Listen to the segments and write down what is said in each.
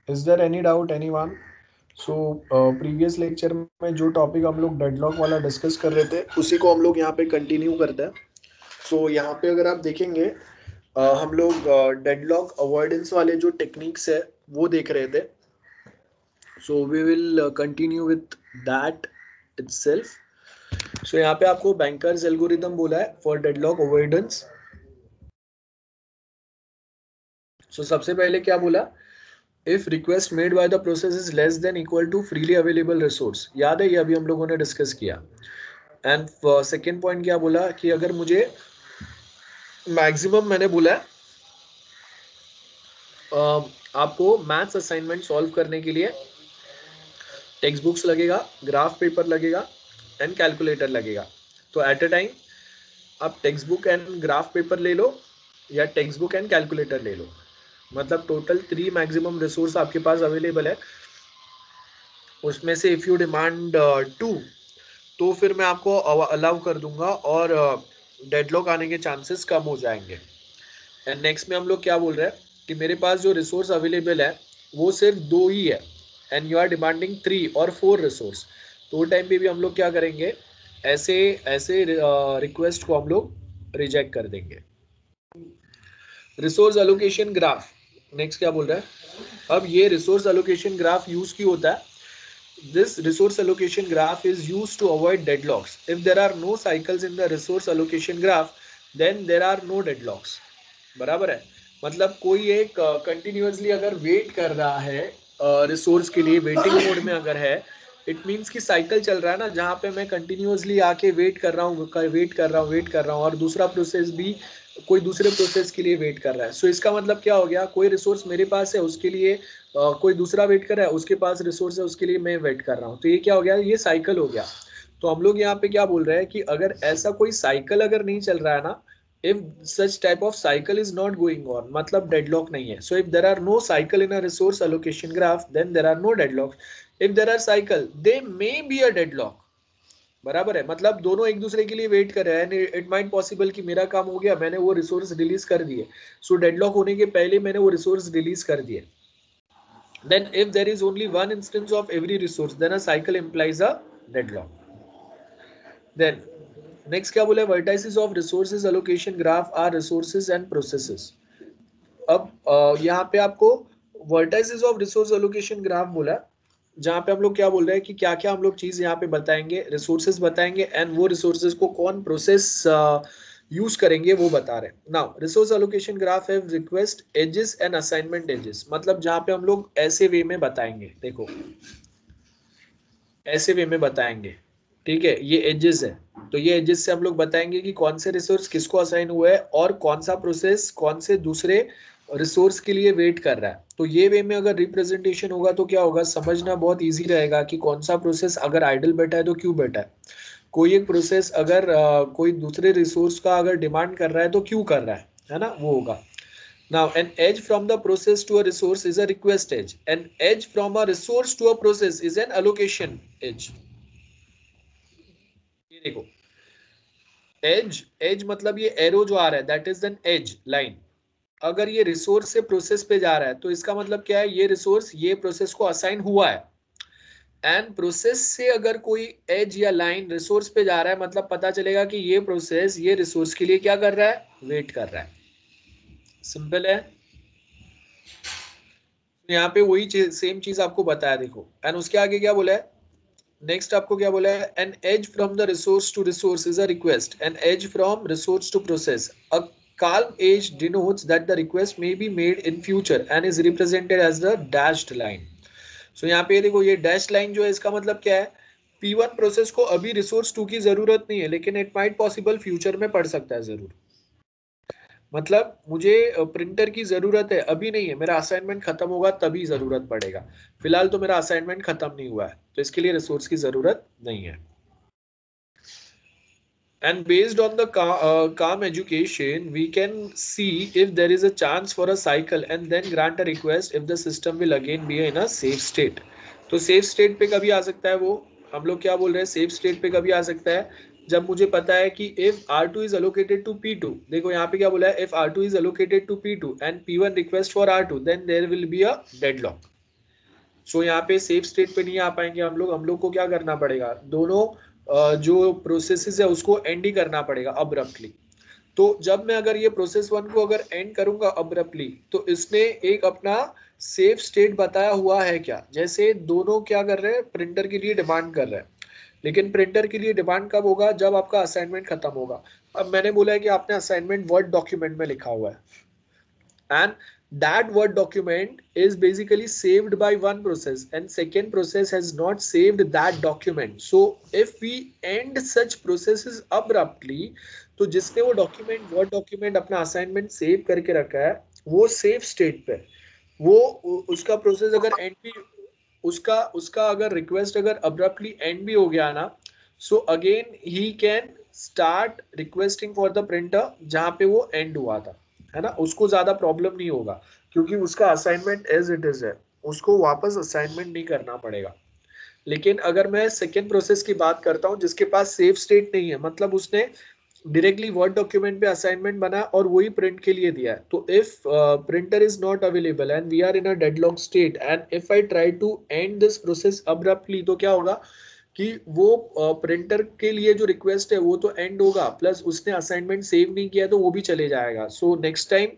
Is there any doubt anyone? So previous lecture में जो topic हम लोग डेडलॉक वाला डिस्कस कर रहे थे उसी को हम लोग यहाँ पे कंटिन्यू करते हैं। सो यहाँ पे अगर आप देखेंगे हम लोग डेडलॉक अवॉइडेंस वाले जो टेक्निक्स है वो देख रहे थे। So we will continue with that itself. So यहाँ पे आपको बैंकर्स एल्गोरिदम बोला है फॉर डेडलॉक अवॉइडेंस। सो सबसे पहले क्या बोला, if request made by the process is less than equal to freely available resource. याद है, ये अभी हम लोगों ने डिस्कस किया। एंड सेकेंड पॉइंट क्या बोला कि अगर मुझे मैक्सिमम, मैंने बोला है आपको मैथ्स असाइनमेंट सॉल्व करने के लिए टेक्स्ट बुक्स लगेगा, ग्राफ पेपर लगेगा एंड कैलकुलेटर लगेगा। तो एट अ टाइम आप text book and graph paper ले लो या टेक्स्ट बुक एंड कैलकुलेटर ले लो। मतलब टोटल 3 मैक्सिमम रिसोर्स आपके पास अवेलेबल है। उसमें से इफ यू डिमांड 2 तो फिर मैं आपको अलाउ कर दूंगा और डेडलॉक आने के चांसेस कम हो जाएंगे। एंड नेक्स्ट में हम लोग क्या बोल रहे हैं कि मेरे पास जो रिसोर्स अवेलेबल है वो सिर्फ 2 ही है एंड यू आर डिमांडिंग 3 और 4 रिसोर्स। तो वो टाइम पे भी हम लोग क्या करेंगे, ऐसे ऐसे रिक्वेस्ट को हम लोग रिजेक्ट कर देंगे। रिसोर्स एलोकेशन ग्राफ, नेक्स्ट क्या बोल रहा है। अब ये रिसोर्स एलोकेशन ग्राफ यूज क्यों होता है? This resource allocation graph is used to avoid deadlocks. If there are no cycles in the resource allocation graph, then there are no deadlocks. बराबर है। मतलब कोई एक कंटिन्यूअसली अगर वेट कर रहा है रिसोर्स के लिए, वेटिंग मोड में अगर है, इट मीन्स कि साइकिल चल रहा है ना, जहाँ पे मैं कंटिन्यूअसली आके वेट कर रहा हूँ वेट कर रहा हूँ और दूसरा प्रोसेस भी कोई दूसरे प्रोसेस के लिए वेट कर रहा है। सो इसका मतलब क्या हो गया, कोई रिसोर्स मेरे पास है उसके लिए कोई दूसरा वेट कर रहा है, उसके पास रिसोर्स है उसके लिए मैं वेट कर रहा हूँ। तो ये क्या हो गया, ये साइकिल हो गया। तो हम लोग यहाँ पे क्या बोल रहे हैं कि अगर ऐसा कोई साइकिल अगर नहीं चल रहा है ना, if such type of cycle is not going on, मतलब deadlock नहीं है। So if there are no cycle in a resource allocation graph, then there are no deadlocks. If there are cycle, they may be a deadlock. बराबर है, मतलब दोनों एक दूसरे के लिए वेट कर रहे हैं। इट माइट पॉसिबल कि मेरा काम हो गया, मैंने वो रिसोर्स रिलीज कर दिए, सो डेडलॉक होने के पहले मैंने वो रिसोर्स रिलीज कर दिए। Then if there is only one instance of every resource, then a cycle implies a deadlock. Then next क्या बोले, vertices of resources allocation graph are resources and processes. अब यहाँ पे आपको vertices of resource allocation graph बोला, जहाँ पे हम लोग क्या बोल रहे हैं कि क्या क्या हम लोग चीज यहाँ पे बताएंगे, रिसोर्सेज बताएंगे एंड वो रिसोर्सेज को कौन प्रोसेस यूज करेंगे वो बता रहे हैं। नाउ रिसोर्स एलोकेशन ग्राफ है request edges and assignment edges, मतलब जहाँ पे हम लोग ऐसे वे में बताएंगे, देखो ऐसे वे में बताएंगे, ठीक है, ये एजेस है। तो ये एजेस से हम लोग बताएंगे कि कौन से रिसोर्स किसको असाइन हुआ है और कौन सा प्रोसेस कौन से दूसरे रिसोर्स के लिए वेट कर रहा है। तो ये वे में अगर रिप्रेजेंटेशन होगा तो क्या होगा, समझना बहुत इजी रहेगा कि कौन सा प्रोसेस अगर आइडल बैठा है तो क्यों बैठा है, कोई एक प्रोसेस अगर कोई दूसरे रिसोर्स का अगर डिमांड कर रहा है तो क्यों कर रहा है ना, वो होगा। Now, an edge from the process to a resource is a request edge. An edge from a resource to a process is an allocation edge. ये देखो, एज मतलब ये एरो जो आ रहा है that is an edge line. अगर ये रिसोर्स से प्रोसेस पे जा रहा है तो इसका मतलब क्या है, ये रिसोर्स ये प्रोसेस को असाइन हुआ है। एंड प्रोसेस से अगर कोई एज या लाइन रिसोर्स पे जा रहा है, मतलब पता चलेगा कि ये प्रोसेस ये रिसोर्स के लिए क्या कर रहा है, वेट कर रहा है। सिंपल है। यहाँ पे वही सेम चीज आपको बताया, देखो। एंड उसके आगे क्या बोला है, नेक्स्ट आपको क्या बोला है, an edge from the resource to resource is a request, an edge from resource to process, a calm edge denotes that the request may be made in future and is represented as the dashed line. So यहाँ पे देखो, ये dash line जो है इसका मतलब क्या है, P1 प्रोसेस को अभी रिसोर्स 2 की जरूरत नहीं है, लेकिन इट माइट पॉसिबल फ्यूचर में पड़ सकता है जरूर। मतलब मुझे प्रिंटर की जरूरत है, अभी नहीं है, मेरा असाइनमेंट खत्म होगा तभी जरूरत पड़ेगा। फिलहाल तो मेरा असाइनमेंट खत्म नहीं हुआ है, तो इसके लिए रिसोर्स की जरूरत नहीं है। And based on the calm education, we can see if there is a chance for a cycle and then grant a request if the system will again be in a safe state. तो safe state पे कभी आ सकता है वो, हम लोग क्या बोल रहे हैं, safe state पे कभी आ सकता है जब मुझे पता है कि if R2 is allocated to P2, देखो यहाँ पे क्या बोला है, if R2 is allocated to P2 and P1 request for R2, then there will be a deadlock. सो यहाँ पे सेफ स्टेट पे नहीं आ पाएंगे हम लोग को क्या करना पड़ेगा, दोनों जो प्रोसेसेस है उसको एंड ही करना पड़ेगा अब्रप्टली। तो जब मैं अगर ये प्रोसेस वन को अगर एंड करूंगा अब्रप्टली, तो इसने एक अपना सेफ स्टेट बताया हुआ है क्या, जैसे दोनों क्या कर रहे हैं, प्रिंटर के लिए डिमांड कर रहे हैं, लेकिन प्रिंटर के लिए डिमांड कब होगा, जब आपका असाइनमेंट खत्म होगा। अब मैंने बोला है कि आपने असाइनमेंट वर्ड डॉक्यूमेंट में लिखा हुआ है, and that word document is basically saved by one process and second process has not saved that document. So if we end such processes abruptly, तो जिसने वो डॉक्यूमेंट वर्ड डॉक्यूमेंट अपना assignment save करके रखा है वो सेफ स्टेट पे, वो उसका प्रोसेस अगर एंड भी, उसका उसका अगर रिक्वेस्ट अगर अब्रप्टली एंड भी हो गया ना, so again he can start requesting for the printer जहां पे वो एंड हुआ था, है ना, उसको ज्यादा प्रॉब्लम नहीं होगा क्योंकि उसका असाइनमेंट एज इट इज है, उसको वापस असाइनमेंट नहीं करना पड़ेगा। लेकिन अगर मैं सेकेंड प्रोसेस की बात करता हूँ जिसके पास सेफ स्टेट नहीं है, मतलब उसने डायरेक्टली वर्ड डॉक्यूमेंट पे असाइनमेंट बना और वही प्रिंट के लिए दिया है, तो if printer is not available and we are in a deadlock state and if I try to end this process abruptly, तो क्या होगा कि वो प्रिंटर के लिए जो रिक्वेस्ट है वो तो एंड होगा, प्लस उसने असाइनमेंट सेव नहीं किया तो वो भी चले जाएगा। सो नेक्स्ट टाइम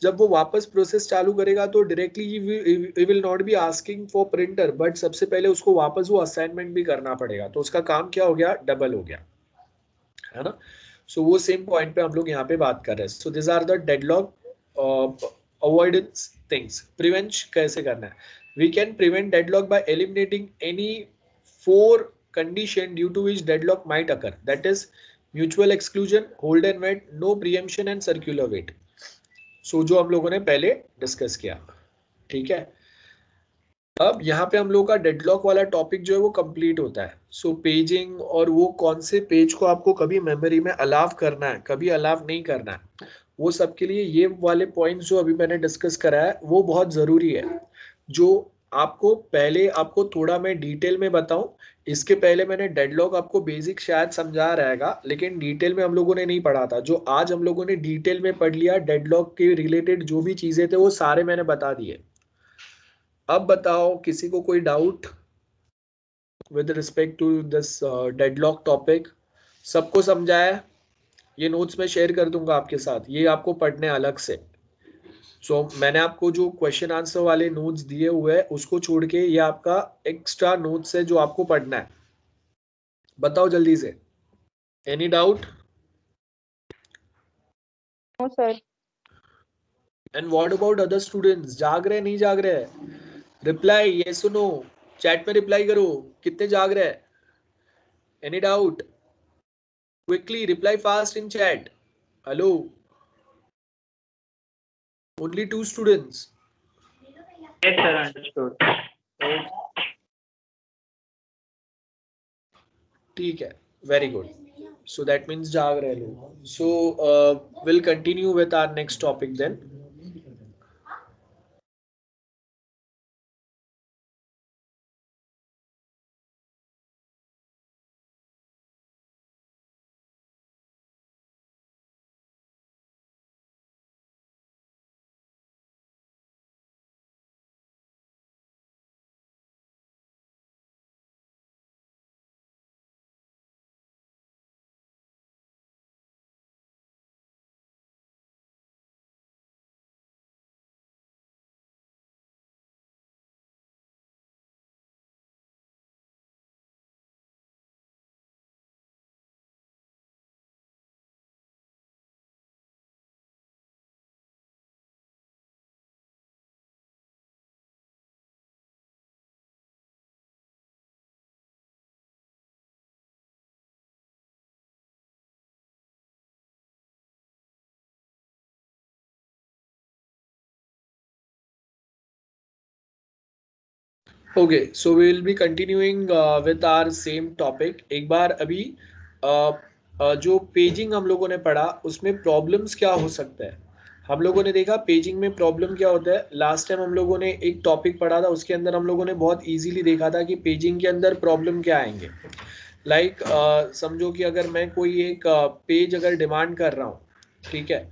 जब वो वापस प्रोसेस चालू करेगा तो directly will not be asking for printer, but सबसे पहले उसको वापस वो असाइनमेंट भी करना पड़ेगा, तो उसका काम क्या हो गया, डबल हो गया, है ना। सो वो सेम पॉइंट पे हम लोग यहाँ पे बात कर रहे हैं। So this are the deadlock avoidance things. Prevent कैसे करना है, we can prevent deadlock by eliminating any four condition due to which deadlock might occur, that is mutual exclusion, hold and wait, no preemption and circular wait। सो जो हम लोगों ने पहले discuss किया, ठीक है। अब यहाँ पे हम लोग का डेडलॉक वाला टॉपिक जो है वो कंप्लीट होता है। सो पेजिंग और वो कौन से पेज को आपको कभी मेमोरी में अलाव करना है, कभी अलाव नहीं करना है, वो सब के लिए ये वाले पॉइंट्स जो अभी मैंने डिस्कस करा है वो बहुत जरूरी है। जो आपको पहले आपको थोड़ा मैं डिटेल में बताऊं, इसके पहले मैंने डेडलॉक आपको बेसिक शायद समझा रहेगा, लेकिन डिटेल में हम लोगों ने नहीं पढ़ा था। जो आज हम लोगों ने डिटेल में पढ़ लिया, डेडलॉक के रिलेटेड जो भी चीजें थे वो सारे मैंने बता दिए। अब बताओ किसी को कोई doubt with respect to this deadlock topic? सबको समझाया? ये नोट्स में शेयर कर दूंगा आपके साथ, ये आपको पढ़ने अलग से। मैंने आपको जो क्वेश्चन आंसर वाले नोट्स दिए हुए हैं उसको छोड़ के ये आपका एक्स्ट्रा नोट्स है जो आपको पढ़ना है। बताओ जल्दी से, any doubt? No sir. And what about other students, जाग रहे नहीं जाग रहे? रिप्लाई ये सुनो, चैट में रिप्लाई करो, कितने जाग रहे? Any doubt? Quickly reply fast in chat. Hello, only two students? Yes, sir, understood. Okay, ठीक है, very good. So that means जाग रहे लोग। So will continue with our next topic then. Okay, so we will be continuing with our same topic. एक बार अभी जो paging हम लोगों ने पढ़ा उसमें प्रॉब्लम्स क्या हो सकता है, हम लोगों ने देखा पेजिंग में प्रॉब्लम क्या होता है। लास्ट टाइम हम लोगों ने एक टॉपिक पढ़ा था, उसके अंदर हम लोगों ने बहुत इजीली देखा था कि पेजिंग के अंदर प्रॉब्लम क्या आएंगे। लाइक समझो कि अगर मैं कोई एक पेज अगर डिमांड कर रहा हूँ, ठीक है,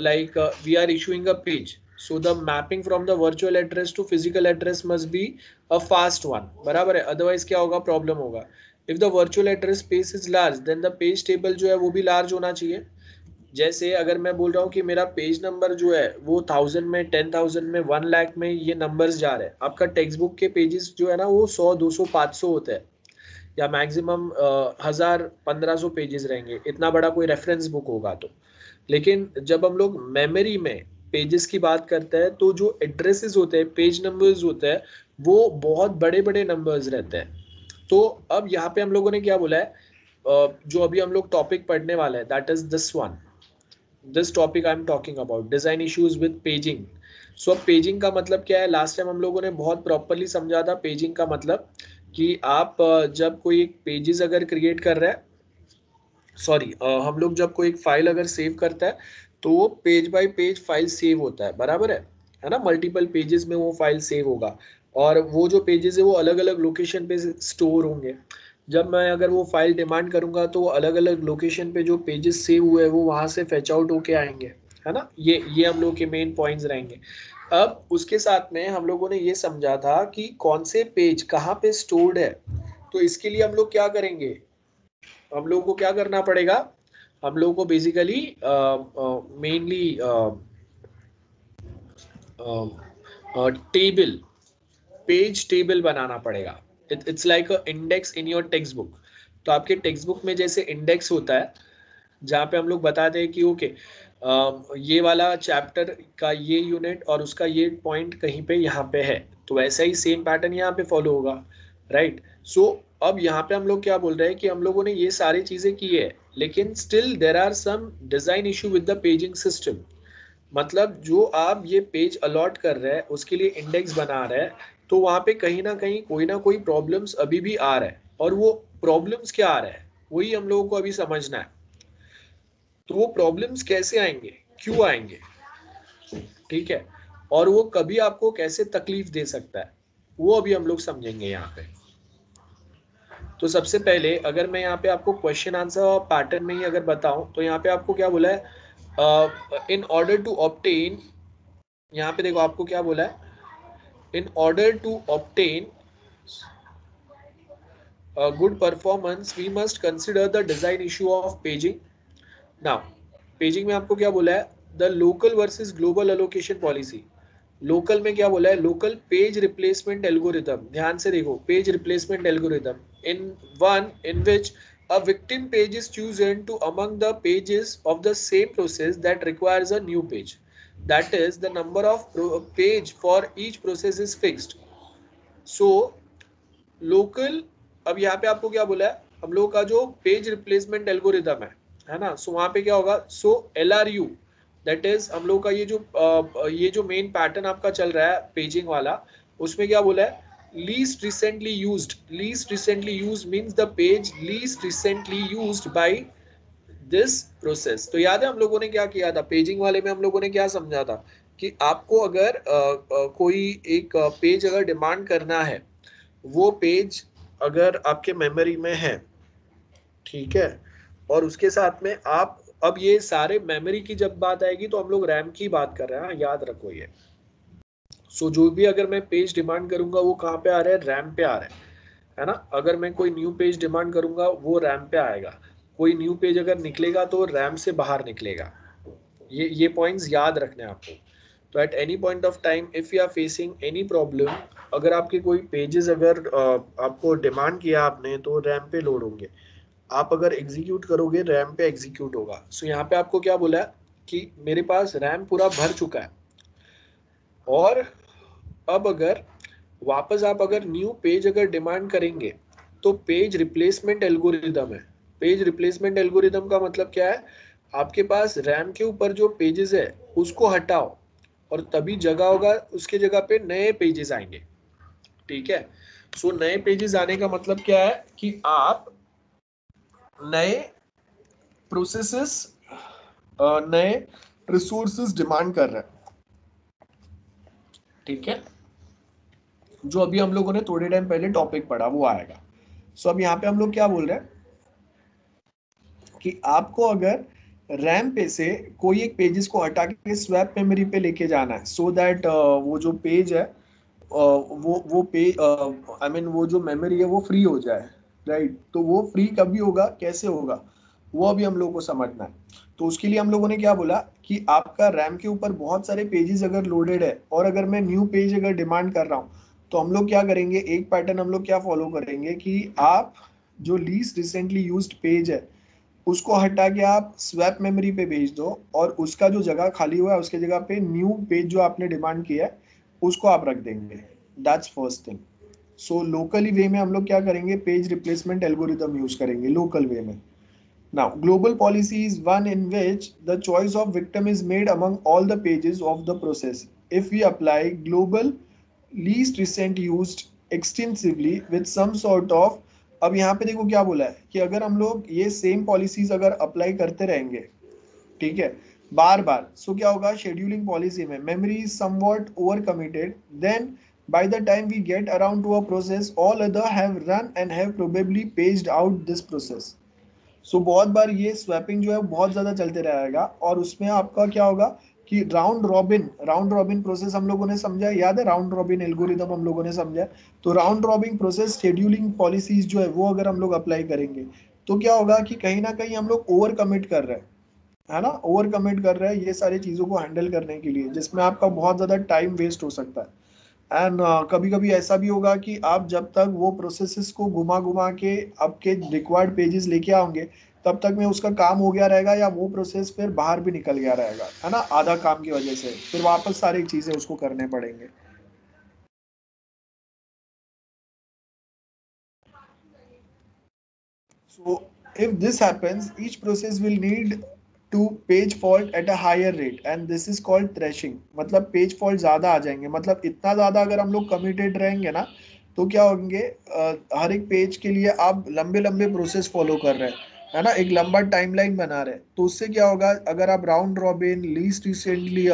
like we are issuing a page, So the mapping from the virtual address to physical address must be a fast one. बराबर है, otherwise क्या होगा, प्रॉब्लम होगा. If the virtual address space is large, then the page table जो है वो भी large होना चाहिए. जैसे अगर मैं बोल रहा हूँ कि मेरा पेज नंबर जो है वो 1000 में, 10,000 में, 1 लाख में ये नंबर्स जा रहे हैं. आपका टेक्स्ट बुक के पेजेस जो है ना वो 100, 200, 500 होते हैं, या मैक्सिमम 1000, 1500 पेजेस रहेंगे, इतना बड़ा कोई रेफरेंस बुक होगा तो. लेकिन जब हम लोग मेमोरी में पेजेस की बात करते हैं तो जो एड्रेसेस होते हैं, पेज नंबर्स होते हैं, वो बहुत बड़े बड़े नंबर्स रहते हैं. तो अब यहाँ पे हम लोगों ने क्या बोला है, जो अभी हम लोग टॉपिक पढ़ने वाले हैं, that is this one, this topic I am talking about, design issues with paging. So अब पेजिंग का मतलब क्या है, लास्ट टाइम हम लोगों ने बहुत प्रॉपरली समझा था. पेजिंग का मतलब कि आप जब कोई एक पेजेस अगर क्रिएट कर रहे हैं, सॉरी, हम लोग जब कोई एक फाइल अगर सेव करता है तो वो page bye page file save होता है, बराबर है ना. मल्टीपल पेजेस में वो फाइल सेव होगा, और वो जो पेजेस है वो अलग अलग लोकेशन पे स्टोर होंगे. जब मैं अगर वो फाइल डिमांड करूंगा तो अलग अलग लोकेशन पे जो पेजेस सेव हुए हैं वो वहां से फेच आउट होके आएंगे, है ना. ये हम लोग के मेन पॉइंट्स रहेंगे. अब उसके साथ में हम लोगों ने ये समझा था कि कौन से पेज कहाँ पे स्टोर्ड है. तो इसके लिए हम लोग क्या करेंगे, हम लोगों को क्या करना पड़ेगा, हम लोगों को basically mainly table, page table बनाना पड़ेगा. It's like a index in your textbook. तो आपके टेक्स्ट बुक में जैसे इंडेक्स होता है जहाँ पे हम लोग बताते हैं कि ओके ये वाला चैप्टर का ये यूनिट और उसका ये पॉइंट कहीं पे यहाँ पे है, तो वैसा ही सेम पैटर्न यहाँ पे फॉलो होगा, राइट. सो अब यहाँ पे हम लोग क्या बोल रहे हैं कि हम लोगों ने ये सारी चीजें की है, लेकिन still there are some design issue with the paging system. मतलब जो आप ये पेज अलॉट कर रहे हैं, उसके लिए इंडेक्स बना रहे हैं, तो वहां पे कहीं ना कोई प्रॉब्लम्स अभी भी आ रहा है. और वो प्रॉब्लम्स क्या आ रहा है वही हम लोगों को अभी समझना है. तो वो प्रॉब्लम्स कैसे आएंगे, क्यों आएंगे, ठीक है, और वो कभी आपको कैसे तकलीफ दे सकता है, वो अभी हम लोग समझेंगे यहाँ पे. तो सबसे पहले अगर मैं यहाँ पे आपको क्वेश्चन आंसर पैटर्न में ही अगर बताऊं तो यहाँ पे आपको क्या बोला है, इन ऑर्डर टू ऑब्टेन, यहाँ पे देखो आपको क्या बोला है, in order to obtain good performance we must consider the design issue of paging. Now paging में आपको क्या बोला है, the local versus global allocation policy. Local में क्या बोला है, लोकल पेज रिप्लेसमेंट एल्गोरिथम. ध्यान से देखो, page replacement algorithm in one in which a victim page is chosen to among the pages of the same process that requires a new page. That is, the number of page for each process is fixed. So local, अब यहाँ पे आपको क्या बोला है, हम लोग का जो पेज रिप्लेसमेंट एल्गोरिथम है ना. सो वहां पे क्या होगा, सो LRU, दैट इज हम लोग का ये जो मेन पैटर्न आपका चल रहा है पेजिंग वाला, उसमें क्या बोला है, least recently used. Least recently used means the page least recently used by this process. तो याद है हम लोगों ने क्या किया था पेजिंग वाले में, हम लोगों ने क्या समझा था कि आपको अगर कोई एक पेज अगर डिमांड करना है, वो पेज अगर आपके मेमोरी में है, ठीक है, और उसके साथ में आप, अब ये सारे मेमोरी की जब बात आएगी तो हम लोग रैम की बात कर रहे हैं, याद रखो ये. सो जो भी अगर मैं पेज डिमांड करूंगा वो कहाँ पे आ रहा है, रैम पे आ रहा है ना. अगर मैं कोई न्यू पेज डिमांड करूंगा वो रैम पे आएगा, कोई न्यू पेज अगर निकलेगा तो रैम से बाहर निकलेगा. ये पॉइंट्स याद रखने हैं आपको. तो at any point of time if you are facing any problem, अगर आपके कोई पेजेस अगर आपको डिमांड किया आपने तो रैम पे लोड होंगे, आप अगर एग्जीक्यूट करोगे रैम पे एग्जीक्यूट होगा. सो यहाँ पे आपको क्या बोला है कि मेरे पास रैम पूरा भर चुका है, और अब अगर वापस आप अगर न्यू पेज अगर डिमांड करेंगे तो पेज रिप्लेसमेंट एल्गोरिदम है. पेज रिप्लेसमेंट एल्गोरिदम का मतलब क्या है, आपके पास रैम के ऊपर जो पेजेस है उसको हटाओ, और तभी जगह होगा उसके जगह पे नए पेजेस आएंगे, ठीक है. सो नए पेजेस आने का मतलब क्या है कि आप नए प्रोसेसेस, नए रिसोर्सेज डिमांड कर रहे हैं, ठीक है. जो अभी हम लोगों ने थोड़े टाइम पहले टॉपिक पढ़ा वो आएगा. सो अब यहाँ पे हम लोग क्या बोल रहे हैं कि आपको अगर रैम पे से कोई एक पेजेस को हटा के स्वैप मेमोरी पे लेके जाना है, सो दैट वो जो पेज है वो पेज आई मीन वो जो मेमोरी है वो फ्री हो जाए, राइट। तो वो फ्री कभी होगा, कैसे होगा, वो अभी हम लोगों को समझना है। तो उसके लिए हम लोगों ने क्या बोला कि आपका रैम के ऊपर बहुत सारे पेजेस अगर लोडेड है और अगर मैं न्यू पेज अगर डिमांड कर रहा हूँ, तो हम लोग क्या करेंगे, एक पैटर्न हम लोग क्या फॉलो करेंगे कि आप जो लीस्ट रिसेंटली यूज्ड पेज है उसको हटा के आप स्वैप मेमोरी पे भेज दो, और उसका जो जगह खाली हुआ है उसके जगह पे न्यू पेज जो आपने डिमांड किया है उसको आप रख देंगे। That's first thing. So locally way में हम लोग क्या करेंगे, पेज रिप्लेसमेंट एल्गोरिदम यूज करेंगे लोकल वे में। Now, global policy is one in which the choice of victim is made among all the pages of the process. If we apply global least recent used extensively with some sort of, अब यहाँ पे देखो क्या बोला है कि अगर हम लोग ये सेम पॉलिसीज अगर अप्लाई करते रहेंगे, ठीक है, बार बार, सो क्या होगा, शेड्यूलिंग पॉलिसी में memory is somewhat over committed, then by the time we get around to a process all other have run and have probably paged out this process. बहुत बार ये स्वैपिंग जो है बहुत ज्यादा चलते रहेगा, और उसमें आपका क्या होगा कि राउंड रॉबिन प्रोसेस हम लोगों ने समझा, याद है राउंड रॉबिन एल्गोरिदम हम लोगों ने समझा। तो round robin process scheduling policies जो है वो अगर हम लोग अप्लाई करेंगे, तो क्या होगा कि कहीं ना कहीं हम लोग ओवर कमिट कर रहे हैं, है ना, ओवर कमिट कर रहे हैं ये सारी चीजों को हैंडल करने के लिए, जिसमें आपका बहुत ज्यादा टाइम वेस्ट हो सकता है। एंड कभी कभी ऐसा भी होगा कि आप जब तक वो प्रोसेसेस को घुमा घुमा के आपके रिक्वायर्ड पेजेस लेके आओगे, तब तक में उसका काम हो गया रहेगा, या वो प्रोसेस फिर बाहर भी निकल गया रहेगा, है ना, आधा काम की वजह से फिर वापस सारी चीजें उसको करने पड़ेंगे। So if this happens, each process will need to page fault at a higher rate and this is called thrashing। मतलब पेज फॉल्ट ज्यादा आ जाएंगे, मतलब इतना ज्यादा अगर हम लोग कमिटेड रहेंगे ना, तो क्या होंगे, हर एक पेज के लिए आप लंबे लंबे प्रोसेस फॉलो कर रहे हैं, है ना, एक लंबा टाइमलाइन बना रहे हैं, तो उससे क्या होगा, अगर आप round robin least recently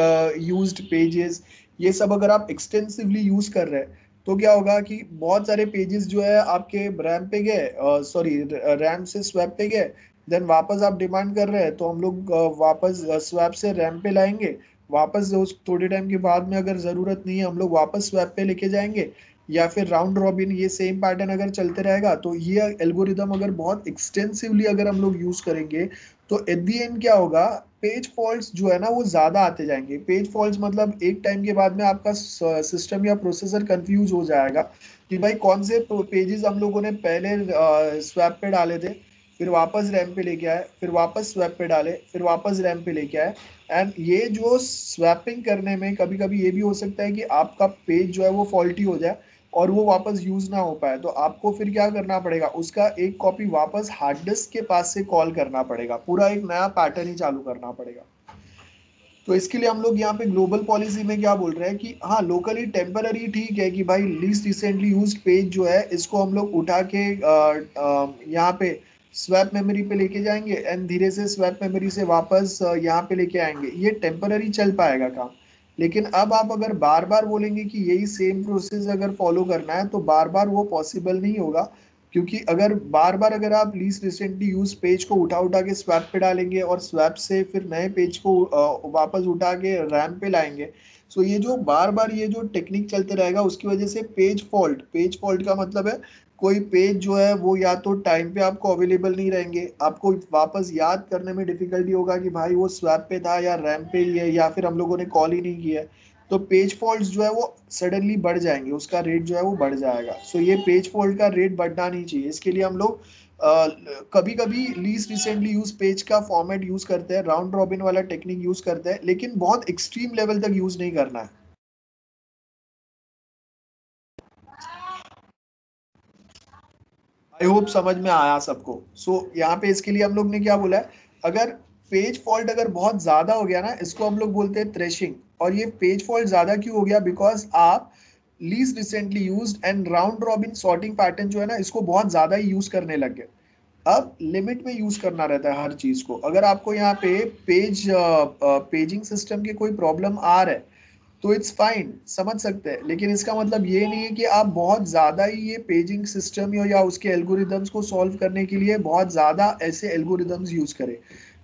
used pages ये सब अगर आप एक्सटेंसिवली यूज कर रहे हैं, तो क्या होगा कि बहुत सारे पेजेस जो है आपके रैम पे गए, सॉरी रैम से स्वैप पे गए, देन वापस आप डिमांड कर रहे हैं तो हम लोग वापस स्वैप से रैम पे लाएंगे, वापस उस थोड़े टाइम के बाद में अगर ज़रूरत नहीं है हम लोग वापस स्वैप पे लेके जाएंगे, या फिर राउंड रॉबिन, ये सेम पैटर्न अगर चलते रहेगा, तो ये एल्गोरिदम अगर बहुत एक्सटेंसिवली अगर हम लोग यूज करेंगे, तो एट दी एंड क्या होगा, पेज फॉल्ट्स जो है ना वो ज्यादा आते जाएंगे। पेज फॉल्ट्स मतलब एक टाइम के बाद में आपका सिस्टम या प्रोसेसर कंफ्यूज हो जाएगा कि भाई कौन से पेजेस हम लोगों ने पहले स्वैप पे डाले थे, फिर वापस रैम पे लेके आए, फिर वापस स्वैप पे डाले, फिर वापस रैम पे लेके आए। एंड ये जो स्वैपिंग करने में कभी कभी ये भी हो सकता है कि आपका पेज जो है वो फॉल्टी हो जाए और वो वापस यूज ना हो पाए, तो आपको फिर क्या करना पड़ेगा, उसका एक कॉपी वापस हार्ड डिस्क के पास से कॉल करना पड़ेगा, पूरा एक नया पैटर्न ही चालू करना पड़ेगा। तो इसके लिए हम लोग यहाँ पे ग्लोबल पॉलिसी में क्या बोल रहे हैं कि हाँ लोकली टेम्पररी ठीक है कि भाई लीस्ट रिसेंटली यूज्ड पेज जो है इसको हम लोग उठा के यहाँ पे स्वैप मेमोरी पे लेके जाएंगे एंड धीरे से स्वैप मेमोरी से वापस यहाँ पे लेके आएंगे, ये टेम्पररी चल पाएगा काम। लेकिन अब आप अगर बार बार बोलेंगे कि यही सेम प्रोसेस अगर फॉलो करना है, तो बार बार वो पॉसिबल नहीं होगा, क्योंकि अगर बार बार अगर आप लीस्ट रिसेंटली यूज पेज को उठा उठा के स्वैप पे डालेंगे और स्वैप से फिर नए पेज को वापस उठा के रैम पे लाएंगे, सो ये जो बार बार ये जो टेक्निक चलते रहेगा उसकी वजह से पेज फॉल्ट का मतलब है कोई पेज जो है वो या तो टाइम पे आपको अवेलेबल नहीं रहेंगे, आपको वापस याद करने में डिफिकल्टी होगा कि भाई वो स्वैप पे था या रैम पे ही है, या फिर हम लोगों ने कॉल ही नहीं किया है। तो पेज फॉल्ट्स जो है वो सडनली बढ़ जाएंगे, उसका रेट जो है वो बढ़ जाएगा। सो ये पेज फॉल्ट का रेट बढ़ना नहीं चाहिए, इसके लिए हम लोग कभी कभी लीस्ट रिसेंटली यूज पेज का फॉर्मेट यूज करते हैं, राउंड रॉबिन वाला टेक्निक यूज करते हैं, लेकिन बहुत एक्सट्रीम लेवल तक यूज नहीं करना है। आई होप समझ में आया सबको। यहाँ पे इसके लिए हम लोग ने क्या बोला है, अगर पेज फॉल्ट अगर बहुत ज्यादा हो गया ना, इसको हम लोग बोलते हैं थ्रेशिंग। और ये पेज फॉल्ट ज्यादा क्यों हो गया, बिकॉज आप least recently used and round robin sorting pattern जो है ना इसको बहुत ज्यादा ही यूज करने लग गए। अब लिमिट में यूज करना रहता है हर चीज को। अगर आपको यहाँ पे पेजिंग सिस्टम के कोई प्रॉब्लम आ रहा है, तो इट्स फाइन, समझ सकते हैं, लेकिन इसका मतलब ये नहीं है कि आप बहुत ज्यादा ही ये पेजिंग सिस्टम या उसके एल्गोरिदम्स को सॉल्व करने के लिए बहुत ज्यादा ऐसे एल्गोरिदम्स यूज करें।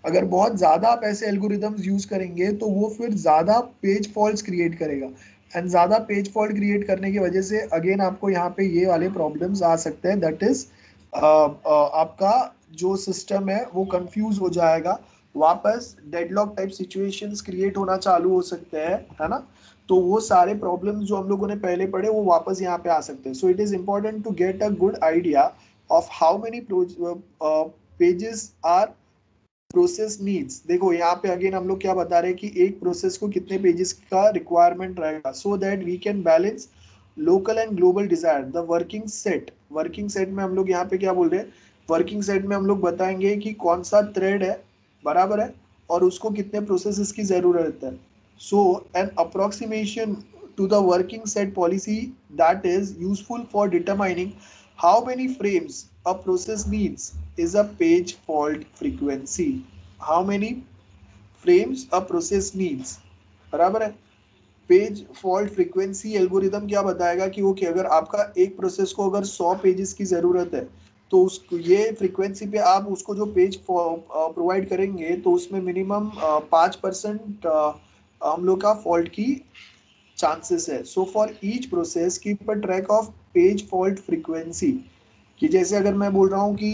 अगर बहुत ज्यादा आप ऐसे एल्गोरिदम्स यूज करेंगे तो वो फिर ज्यादा पेज फॉल्ट्स क्रिएट करेगा, एंड ज्यादा पेज फॉल्ट क्रिएट करने की वजह से अगेन आपको यहाँ पे ये वाले प्रॉब्लम्स आ सकते हैं, दैट इज आपका जो सिस्टम है वो कंफ्यूज हो जाएगा, वापस डेडलॉक टाइप सिचुएशंस क्रिएट होना चालू हो सकते हैं, है ना। तो वो सारे प्रॉब्लम्स जो हम लोगों ने पहले पढ़े वो वापस यहाँ पे आ सकते हैं। So it is important to get a good idea of how many pages are process needs. देखो यहाँ पे अगेन हम लोग क्या बता रहे हैं कि एक प्रोसेस को कितने पेजेस का रिक्वायरमेंट रहेगा, so that we can balance local and global desire. The working set में हम लोग यहाँ पे क्या बोल रहे हैं, वर्किंग सेट में हम लोग बताएंगे कि कौन सा थ्रेड है, बराबर है, और उसको कितने प्रोसेसेस की जरूरत है। So an approximation to the working set policy that is useful for determining how many frames a process needs is a page fault frequency. How many frames a process needs, बराबर है। Page fault frequency algorithm क्या बताएगा कि okay अगर आपका एक process को अगर 100 पेजेस की जरूरत है तो उस ये फ्रीक्वेंसी पे आप उसको जो पेज प्रोवाइड करेंगे तो उसमें मिनिमम 5% हम लोग का फॉल्ट की चांसेस है। So for each process keep a track of page fault frequency. कि जैसे अगर मैं बोल रहा हूँ कि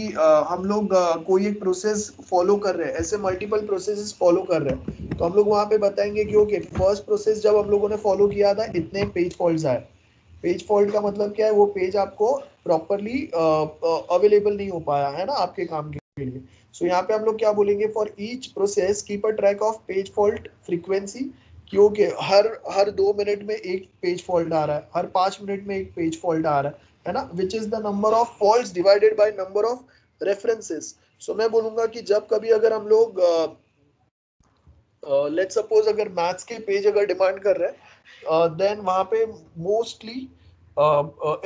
हम लोग कोई एक प्रोसेस फॉलो कर रहे हैं, ऐसे मल्टीपल प्रोसेसेस फॉलो कर रहे हैं, तो हम लोग वहाँ पे बताएंगे कि ओके फर्स्ट प्रोसेस जब हम लोगों ने फॉलो किया था इतने पेज फॉल्ट्स आए। पेज फॉल्ट का मतलब क्या है, वो पेज आपको प्रॉपरली अवेलेबल नहीं हो पाया है ना आपके काम के लिए। सो यहाँ पे हम लोग क्या बोलेंगे, for each process keep a track of page fault frequency. क्योंकि हर 2 मिनट में एक पेज फॉल्ट आ रहा है, हर 5 मिनट में एक पेज फॉल्ट आ रहा है ना, which is the number of faults divided by number of references. So मैं बोलूंगा कि जब कभी अगर हम लोग लेट्स सपोज अगर मैथ्स के पेज अगर डिमांड कर रहे हैं, देन वहां पे मोस्टली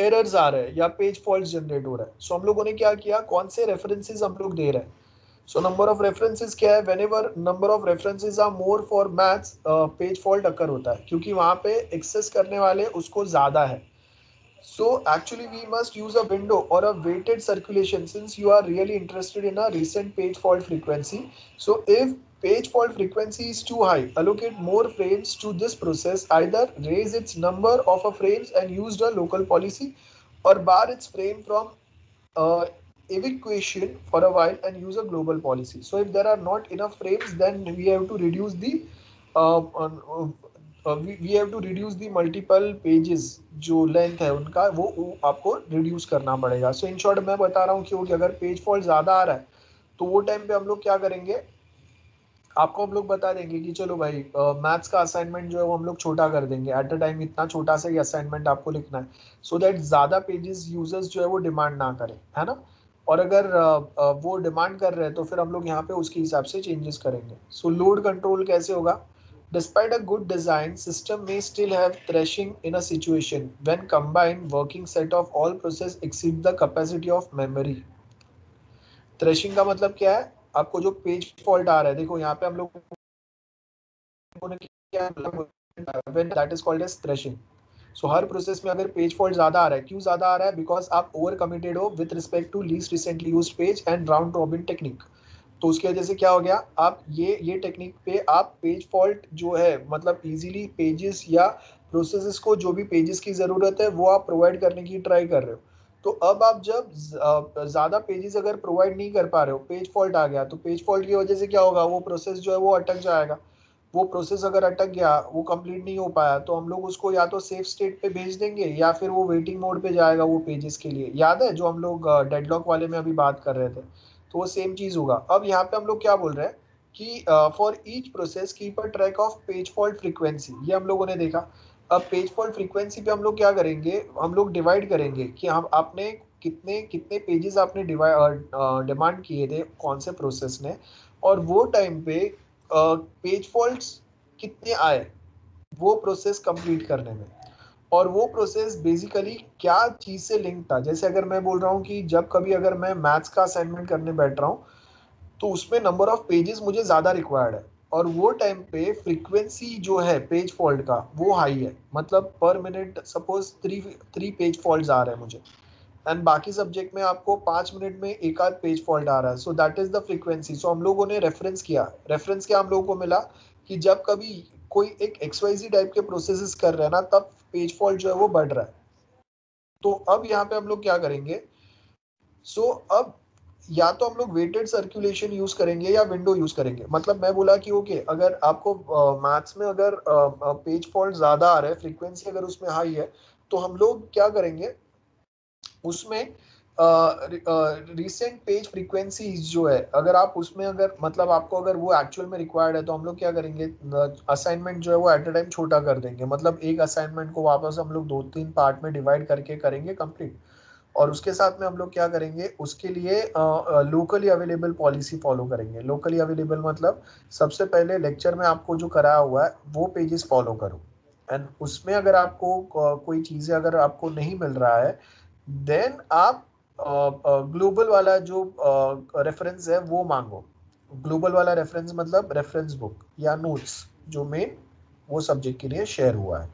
एरर्स आ रहे हैं या पेज फॉल्ट जनरेट हो रहा है। सो हम लोगों ने क्या किया, कौन से रेफरेंसेस हम लोग दे रहे हैं। सो नंबर ऑफ रेफरेंसेस क्या है, whenever number of references are more for maths page fault occur होता है, क्योंकि वहां पे एक्सेस करने वाले उसको ज्यादा है। So actually we must use a window or a weighted circulation since you are really interested in a recent page fault frequency. So if page fault frequency is too high, allocate more frames to this process, either raise its number of a frames and use the local policy, or bar its frame from uh, evacuation for a while and use a global policy. So if there are not enough frames, then we have to reduce the we have to reduce the multiple pages जो length है उनका वो आपको reduce करना पड़ेगा। सो in short मैं बता रहा हूँ कि अगर पेज फॉल्ट ज्यादा आ रहा है तो वो टाइम पे हम लोग क्या करेंगे, आपको हम लोग बता देंगे कि चलो भाई मैथ्स का असाइनमेंट जो है वो हम लोग छोटा कर देंगे, एट अ टाइम इतना छोटा सा ही असाइनमेंट आपको लिखना है, सो दैट ज्यादा पेजेस यूजर्स जो है वो डिमांड ना करें, है ना। और अगर वो डिमांड कर रहे हैं तो फिर हम लोग यहाँ पे उसके हिसाब से चेंजेस करेंगे। सो लोड कंट्रोल कैसे होगा, despite a good design system में still have thrashing in a situation when combined working set of all process exceed the capacity of memory. Thrashing का मतलब क्या है, आपको जो पेज फॉल्ट आ रहा है, देखो यहाँ पे हम लोग that is called as thrashing. So हर प्रोसेस में अगर पेज फॉल्ट ज्यादा आ रहा है, क्यों ज्यादा आ रहा है, बिकॉज आप ओवर कमिटेड हो with respect to least recently use page and round robin technique. तो उसकी वजह से क्या हो गया, आप ये टेक्निक पे आप पेज फॉल्ट जो है मतलब इजीली पेजेस या प्रोसेसेस को जो भी पेजेस की जरूरत है वो आप प्रोवाइड करने की ट्राई कर रहे हो। तो अब आप जब ज्यादा पेजेस अगर प्रोवाइड नहीं कर पा रहे हो, पेज फॉल्ट आ गया, तो पेज फॉल्ट की वजह से क्या होगा, वो प्रोसेस जो है वो अटक जाएगा। वो प्रोसेस अगर अटक गया, वो कंप्लीट नहीं हो पाया, तो हम लोग उसको या तो सेफ स्टेट पे भेज देंगे या फिर वो वेटिंग मोड पे जाएगा वो पेजेस के लिए। याद है जो हम लोग डेडलॉक वाले में अभी बात कर रहे थे, तो वो सेम चीज होगा। अब यहाँ पे हम लोग क्या बोल रहे हैं कि for each process keep a track of page fault frequency, ये हम लोगों ने देखा। अब पेज फॉल्ट फ्रीक्वेंसी पे हम लोग क्या करेंगे, हम लोग डिवाइड करेंगे कि हम आपने कितने कितने पेजेस आपने डिमांड किए थे कौन से प्रोसेस ने, और वो टाइम पे पेज फॉल्ट्स कितने आए वो प्रोसेस कंप्लीट करने में। और वो प्रोसेस बेसिकली क्या चीज से लिंक था, जैसे अगर मैं बोल रहा हूँ कि जब कभी अगर मैं मैथ्स का असाइनमेंट करने बैठ रहा हूँ तो उसमें नंबर ऑफ पेजेस मुझे ज्यादा रिक्वायर्ड है, और वो टाइम पे फ्रीक्वेंसी जो है पेज फॉल्ट का वो हाई है, मतलब पर minute suppose three page fault आ रहे हैं मुझे, एंड बाकी सब्जेक्ट में आपको 5 मिनट में एक आध पेज फॉल्ट आ रहा है, so that is the frequency. So हम लोगों ने रेफरेंस किया, रेफरेंस क्या हम लोगों को मिला कि जब कभी कोई एक XYZ टाइप के प्रोसेसेस कर रहे हैं ना, तब पेज फॉल्ट जो है वो बढ़ रहा है। तो अब यहाँ पे हम लोग क्या करेंगे, अब या तो हम लोग वेटेड सर्कुलेशन यूज करेंगे या विंडो यूज करेंगे। मतलब मैं बोला कि ओके, अगर आपको मैथ्स में अगर पेज फॉल्ट ज्यादा आ रहा है, फ्रीक्वेंसी अगर उसमें हाई है, तो हम लोग क्या करेंगे उसमें, रिसेंट पेज फ्रीक्वेंसीज जो है, अगर आप उसमें अगर मतलब आपको अगर वो एक्चुअल में रिक्वायर्ड है, तो हम लोग क्या करेंगे, असाइनमेंट जो है वो एट अ टाइम छोटा कर देंगे। मतलब एक असाइनमेंट को वापस हम लोग 2-3 पार्ट में डिवाइड करके करेंगे कंप्लीट। और उसके साथ में हम लोग क्या करेंगे, उसके लिए लोकली अवेलेबल पॉलिसी फॉलो करेंगे। लोकली अवेलेबल मतलब सबसे पहले लेक्चर में आपको जो कराया हुआ है वो पेजेस फॉलो करो, एंड उसमें अगर आपको कोई चीज़ें अगर आपको नहीं मिल रहा है, देन आप ग्लोबल वाला जो रेफरेंस है वो मांगो। ग्लोबल वाला रेफरेंस मतलब रेफरेंस बुक या नोट्स जो मेन वो सब्जेक्ट के लिए शेयर हुआ है,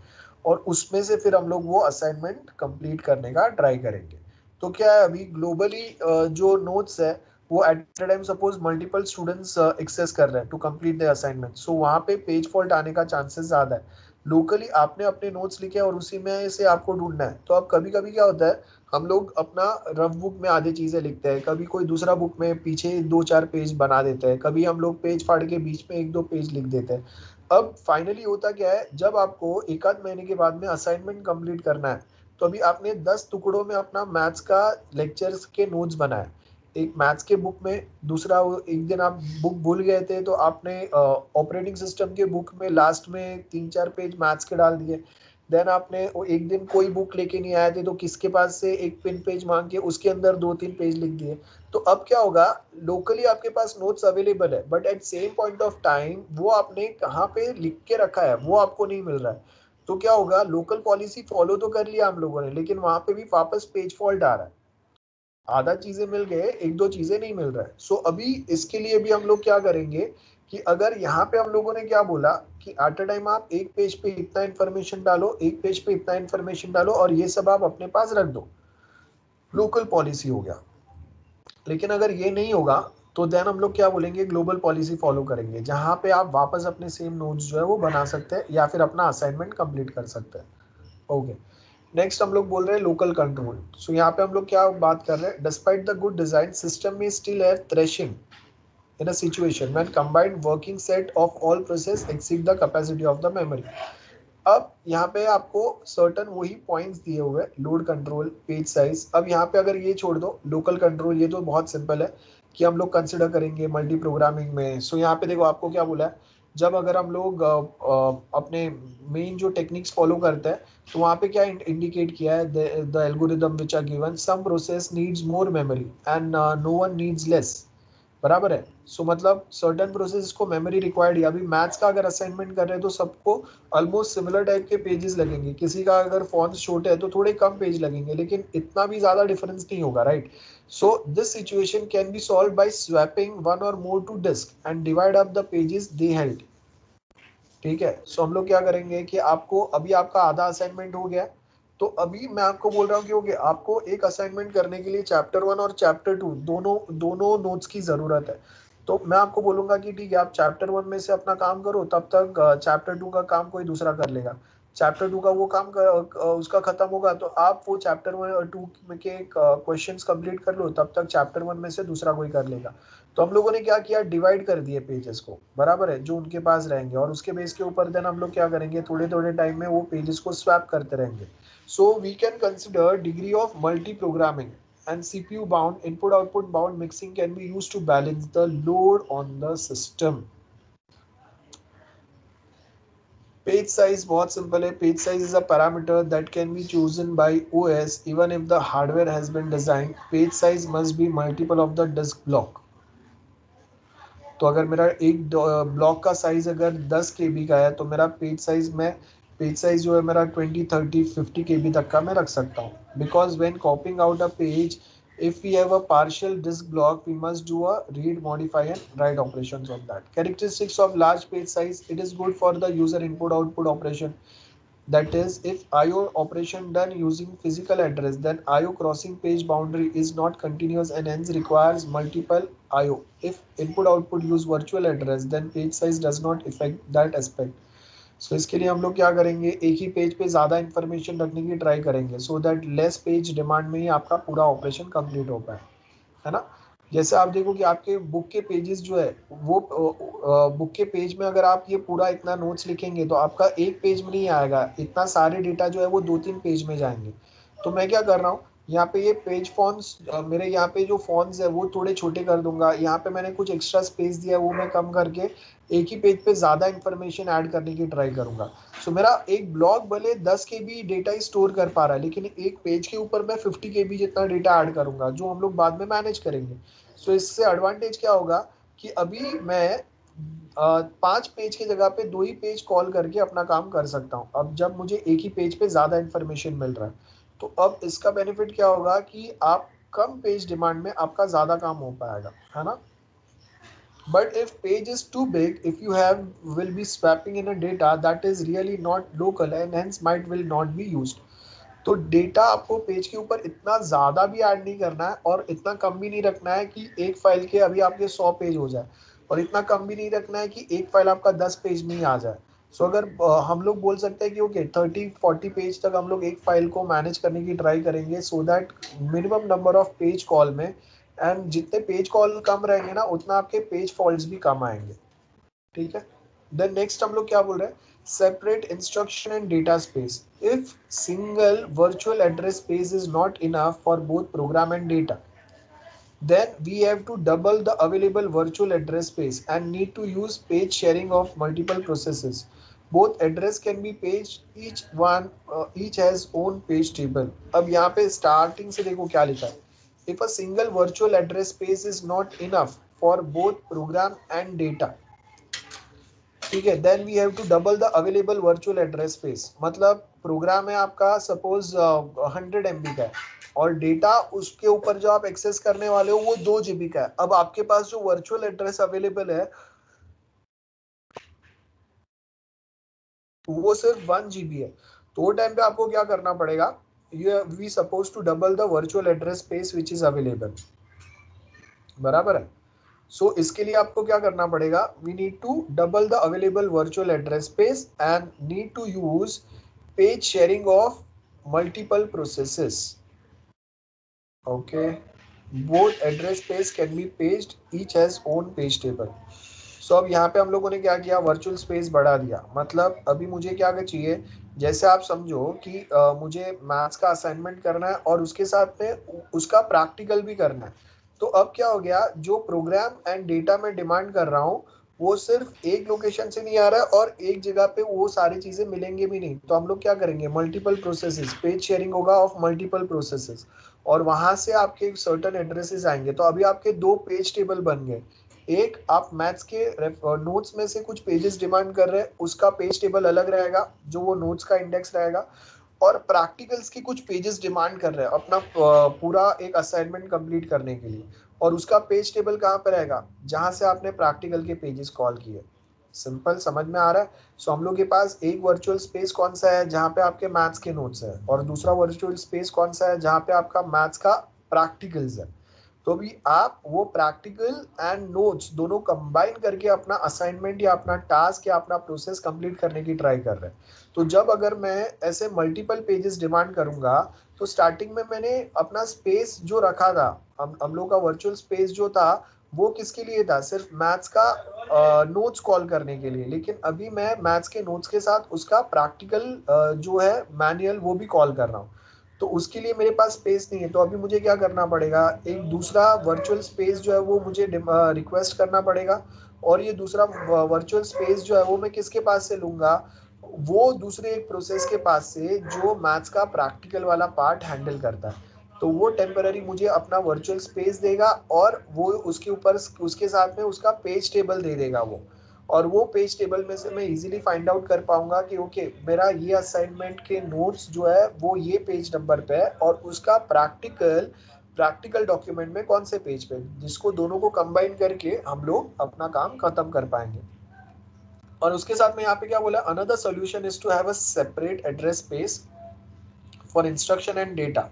और उसमें से फिर हम लोग वो असाइनमेंट कंप्लीट करने का ट्राई करेंगे। तो क्या है, अभी ग्लोबली जो नोट्स है वो at a time suppose multiple students access कर रहे हैं to complete the assignment, so वहाँ पे पेज फॉल्ट आने का चांसेस ज़्यादा है। लोकली आपने अपने नोट्स लिखे और उसी में से आपको ढूंढना है, तो अब कभी कभी क्या होता है, हम लोग अपना रफ बुक में आधी चीज़ें लिखते हैं, कभी कोई दूसरा बुक में पीछे 2-4 पेज बना देते हैं, कभी हम लोग पेज फाड़ के बीच में 1-2 पेज लिख देते हैं। अब फाइनली होता क्या है, जब आपको एक आध महीने के बाद में असाइनमेंट कंप्लीट करना है, तो अभी आपने 10 टुकड़ों में अपना मैथ्स का लेक्चर्स के नोट्स बनाए, एक मैथ्स के बुक में, दूसरा एक दिन आप बुक भूल गए थे तो आपने ऑपरेटिंग सिस्टम के बुक में लास्ट में 3-4 पेज मैथ्स के डाल दिए। देन आपने एक दिन कोई बुक लेके नहीं आए थे तो किसके पास से एक पिन पेज मांग के उसके अंदर 2-3 पेज लिख दिए। तो अब क्या होगा, लोकली आपके पास नोट्स अवेलेबल है, but at same point of time वो आपने कहाँ पे लिख के रखा है वो आपको नहीं मिल रहा है। तो क्या होगा, लोकल पॉलिसी फॉलो तो कर लिया हम लोगों ने, लेकिन वहां पे भी वापस पेज फॉल्ट आ रहा है, आधा चीजें मिल गए, 1-2 चीजें नहीं मिल रहा है। सो अभी इसके लिए भी हम लोग क्या करेंगे कि अगर यहाँ पे हम लोगों ने क्या बोला कि एट अ टाइम आप एक पेज पे इतना इन्फॉर्मेशन डालो, एक पेज पे इतना इन्फॉर्मेशन डालो, और ये सब आप अपने पास रख दो, लोकल पॉलिसी हो गया। लेकिन अगर ये नहीं होगा तो देन हम लोग क्या बोलेंगे, ग्लोबल पॉलिसी फॉलो करेंगे, जहाँ पे आप वापस अपने सेम नोट्स जो है वो बना सकते हैं या फिर अपना असाइनमेंट कंप्लीट कर सकते हैं। ओके, नेक्स्ट हम लोग बोल रहे हैं लोकल कंट्रोल। सो यहाँ पे हम लोग क्या बात कर रहे हैं, despite the good design system में स्टिल है threshing in a situation when combined working set of all process exceed the capacity of the memory। अब यहाँ पे आपको सर्टन वही पॉइंट्स दिए हुए, लोड कंट्रोल, पेज साइज। अब यहाँ पे अगर ये छोड़ दो लोकल कंट्रोल, ये तो बहुत सिंपल है कि हम लोग कंसिडर करेंगे मल्टी प्रोग्रामिंग में। सो यहाँ पे देखो आपको क्या बोला है, जब अगर हम लोग अपने मेन जो टेक्निक्स फॉलो करते हैं, तो वहाँ पे क्या इंडिकेट किया है, the algorithm which are given some process needs more memory and no one needs less, बराबर है। सो मतलब सर्टेन प्रोसेस को मेमोरी रिक्वायर्ड है। अभी मैथ्स का अगर असाइनमेंट कर रहे हैं तो सबको ऑलमोस्ट सिमिलर टाइप के पेजेस लगेंगे, किसी का अगर फॉन्ट्स छोटे हैं तो थोड़े कम पेज लगेंगे, लेकिन इतना भी ज्यादा डिफरेंस नहीं होगा, right. So this situation can be solved by swapping one or more to disk and divide up the pages they held. ठीक है, सो हम लोग क्या करेंगे कि आपको अभी आपका आधा असाइनमेंट हो गया, तो अभी मैं आपको बोल रहा हूँ कि ओके, आपको एक असाइनमेंट करने के लिए चैप्टर 1 और चैप्टर 2 दोनों दोनों नोट्स की जरूरत है। तो मैं आपको बोलूंगा कि ठीक है, आप चैप्टर 1 में से अपना काम करो, तब तक चैप्टर 2 का काम कोई दूसरा कर लेगा। चैप्टर 2 का वो काम उसका खत्म होगा तो आप वो चैप्टर 1 और 2 के क्वेश्चंस कंप्लीट कर लो, तब तक चैप्टर 1 में से दूसरा कोई कर लेगा। तो हम लोगों ने क्या किया, डिवाइड कर दिए पेजेस को, बराबर है, जो उनके पास रहेंगे, और उसके बेस के ऊपर देन हम लोग क्या करेंगे, थोड़े थोड़े टाइम में वो पेजेस को स्वैप करते रहेंगे। So we can consider degree of multi programming and CPU bound input output bound mixing can be used to balance the load on the system। Page size बहुत सिंपल है, page size is a parameter that can be chosen by OS even if the hardware has been designed. Page size must be multiple of the disk block. तो अगर मेरा एक block का size अगर 10 KB का है, तो मेरा पेज साइज जो है मेरा 20, 30, 50 KB तक का मैं रख सकता हूँ, because when कॉपिंग out a page If we have a partial disk block, we must do a read, modify and write operations on that. Characteristics of large page size. It is good for the user input output operation. That is, if IO operation done using physical address, then IO crossing page boundary is not continuous and hence requires multiple IO. If input output use virtual address, then page size does not affect that aspect. सो इसके लिए हम लोग क्या करेंगे, एक ही page पे ज़्यादा information रखने की ट्राई करेंगे so that less page demand में ही आपका पूरा ऑपरेशन कंप्लीट हो पाए, है ना। जैसे आप देखो कि आपके बुक के पेजेस जो है वो बुक के पेज में अगर आप ये पूरा इतना नोट्स लिखेंगे तो आपका एक पेज में नहीं आएगा, इतना सारे डेटा जो है वो 2-3 पेज में जाएंगे। तो मैं क्या कर रहा हूँ, यहाँ पे ये पेज फॉन्ट्स मेरे यहाँ पे जो फॉन्ट्स है वो थोड़े छोटे कर दूंगा, यहाँ पे मैंने कुछ एक्स्ट्रा स्पेस दिया है वो मैं कम करके एक ही पेज पे ज़्यादा इन्फॉर्मेशन ऐड करने की ट्राई करूंगा। सो मेरा एक ब्लॉग भले 10 KB डेटा ही स्टोर कर पा रहा है, लेकिन एक पेज के ऊपर मैं 50 KB जितना डेटा ऐड करूंगा जो हम लोग बाद में मैनेज करेंगे। सो इससे एडवांटेज क्या होगा कि अभी मैं 5 पेज की जगह पे 2 ही पेज कॉल करके अपना काम कर सकता हूँ, अब जब मुझे एक ही पेज पे ज़्यादा इन्फॉर्मेशन मिल रहा है। तो अब इसका बेनिफिट क्या होगा कि आप कम पेज डिमांड में आपका ज़्यादा काम हो पाएगा, है ना। But if page is too big, if you have will be swapping in a data that is really not local and hence might will not be used. तो डेटा आपको पेज के ऊपर इतना ज़्यादा भी ऐड नहीं करना है और इतना कम भी नहीं रखना है कि एक फाइल के अभी आपके 100 पेज हो जाए, और इतना कम भी नहीं रखना है कि एक फाइल आपका 10 पेज में ही आ जाए। सो अगर हम लोग बोल सकते हैं कि ओके 30-40 पेज तक हम लोग एक फाइल को मैनेज करने की ट्राई करेंगे so that minimum number of page call में, एंड जितने पेज कॉल कम रहेंगे ना उतना आपके पेज फॉल्ट्स भी कम आएंगे, ठीक है। देन नेक्स्ट हम लोग क्या बोल रहे हैं, separate instruction and data space. If single virtual address space is not enough for both program and data, then we have to double the available virtual address space and need to use page sharing of multiple processes. Both address can be paged, each has own page table. अब यहाँ पे starting से देखो क्या लिखा है, if a single virtual address space is not enough for both program and data, ठीक है, then we have to double the available virtual address space. मतलब प्रोग्राम है आपका सपोज 100 MB का है और डेटा उसके ऊपर जो आप एक्सेस करने वाले हो वो 2 GB का है। अब आपके पास जो वर्चुअल एड्रेस अवेलेबल है वो सिर्फ 1 GB है। तो वो टाइम पे आपको क्या करना पड़ेगा, you we suppose to double the virtual address space which is available, बराबर है। सो इसके लिए आपको क्या करना पड़ेगा, we need to double the available virtual address space and need to use page sharing of multiple processes. Okay, both address space can be paged, each has own page table. So अब यहाँ पे हम लोगों ने क्या किया, virtual space बढ़ा दिया। मतलब अभी मुझे क्या चाहिए, जैसे आप समझो कि मुझे मैथ्स का असाइनमेंट करना है और उसके साथ में उसका प्रैक्टिकल भी करना है। तो अब क्या हो गया, जो प्रोग्राम एंड डेटा में डिमांड कर रहा हूँ वो सिर्फ एक लोकेशन से नहीं आ रहा है और एक जगह पे वो सारी चीज़ें मिलेंगे भी नहीं। तो हम लोग क्या करेंगे, मल्टीपल प्रोसेसेस, पेज शेयरिंग होगा ऑफ मल्टीपल प्रोसेसेस और वहाँ से आपके सर्टन एड्रेसेस आएंगे। तो अभी आपके 2 पेज टेबल बन गए। एक आप मैथ्स के नोट्स में से कुछ पेजेस डिमांड कर रहे हैं, उसका पेज टेबल अलग रहेगा जो वो नोट्स का इंडेक्स रहेगा, और प्रैक्टिकल्स की कुछ पेजेस डिमांड कर रहे हैं अपना पूरा एक असाइनमेंट कंप्लीट करने के लिए, और उसका पेज टेबल कहाँ पर रहेगा, जहाँ से आपने प्रैक्टिकल के पेजेस कॉल किए। सिंपल, समझ में आ रहा है। सो हम लोग के पास एक वर्चुअल स्पेस कौन सा है, जहाँ पे आपके मैथ्स के नोट्स है, और दूसरा वर्चुअल स्पेस कौन सा है, जहाँ पे आपका मैथ्स का प्रैक्टिकल्स है। तो भी आप वो प्रैक्टिकल एंड नोट्स दोनों कंबाइन करके अपना असाइनमेंट या अपना टास्क या अपना प्रोसेस कंप्लीट करने की ट्राई कर रहे हैं। तो जब अगर मैं ऐसे मल्टीपल पेजेस डिमांड करूंगा, तो स्टार्टिंग में मैंने अपना स्पेस जो रखा था, हम लोग का वर्चुअल स्पेस जो था वो किसके लिए था, सिर्फ मैथ्स का नोट्स कॉल करने के लिए। लेकिन अभी मैं मैथ्स के नोट्स के साथ उसका प्रैक्टिकल जो है मैनुअल वो भी कॉल कर रहा हूँ। तो उसके लिए मेरे पास स्पेस नहीं है। तो अभी मुझे क्या करना पड़ेगा, एक दूसरा वर्चुअल स्पेस जो है वो मुझे रिक्वेस्ट करना पड़ेगा, और ये दूसरा वर्चुअल स्पेस जो है वो मैं किसके पास से लूँगा, वो दूसरे एक प्रोसेस के पास से जो मैथ्स का प्रैक्टिकल वाला पार्ट हैंडल करता है। तो वो टेम्पररी मुझे अपना वर्चुअल स्पेस देगा और वो उसके ऊपर उसके साथ में उसका पेज टेबल दे देगा वो, और वो पेज टेबल में से मैं इजीली फाइंड आउट कर पाऊंगा कि ओके मेरा ये असाइनमेंट के नोट्स जो है वो ये पेज नंबर पे है और उसका प्रैक्टिकल प्रैक्टिकल डॉक्यूमेंट में कौन से पेज पे, जिसको दोनों को कंबाइन करके हम लोग अपना काम खत्म कर पाएंगे। और उसके साथ में यहाँ पे क्या बोला, another solution is to have a separate address space for instruction and data.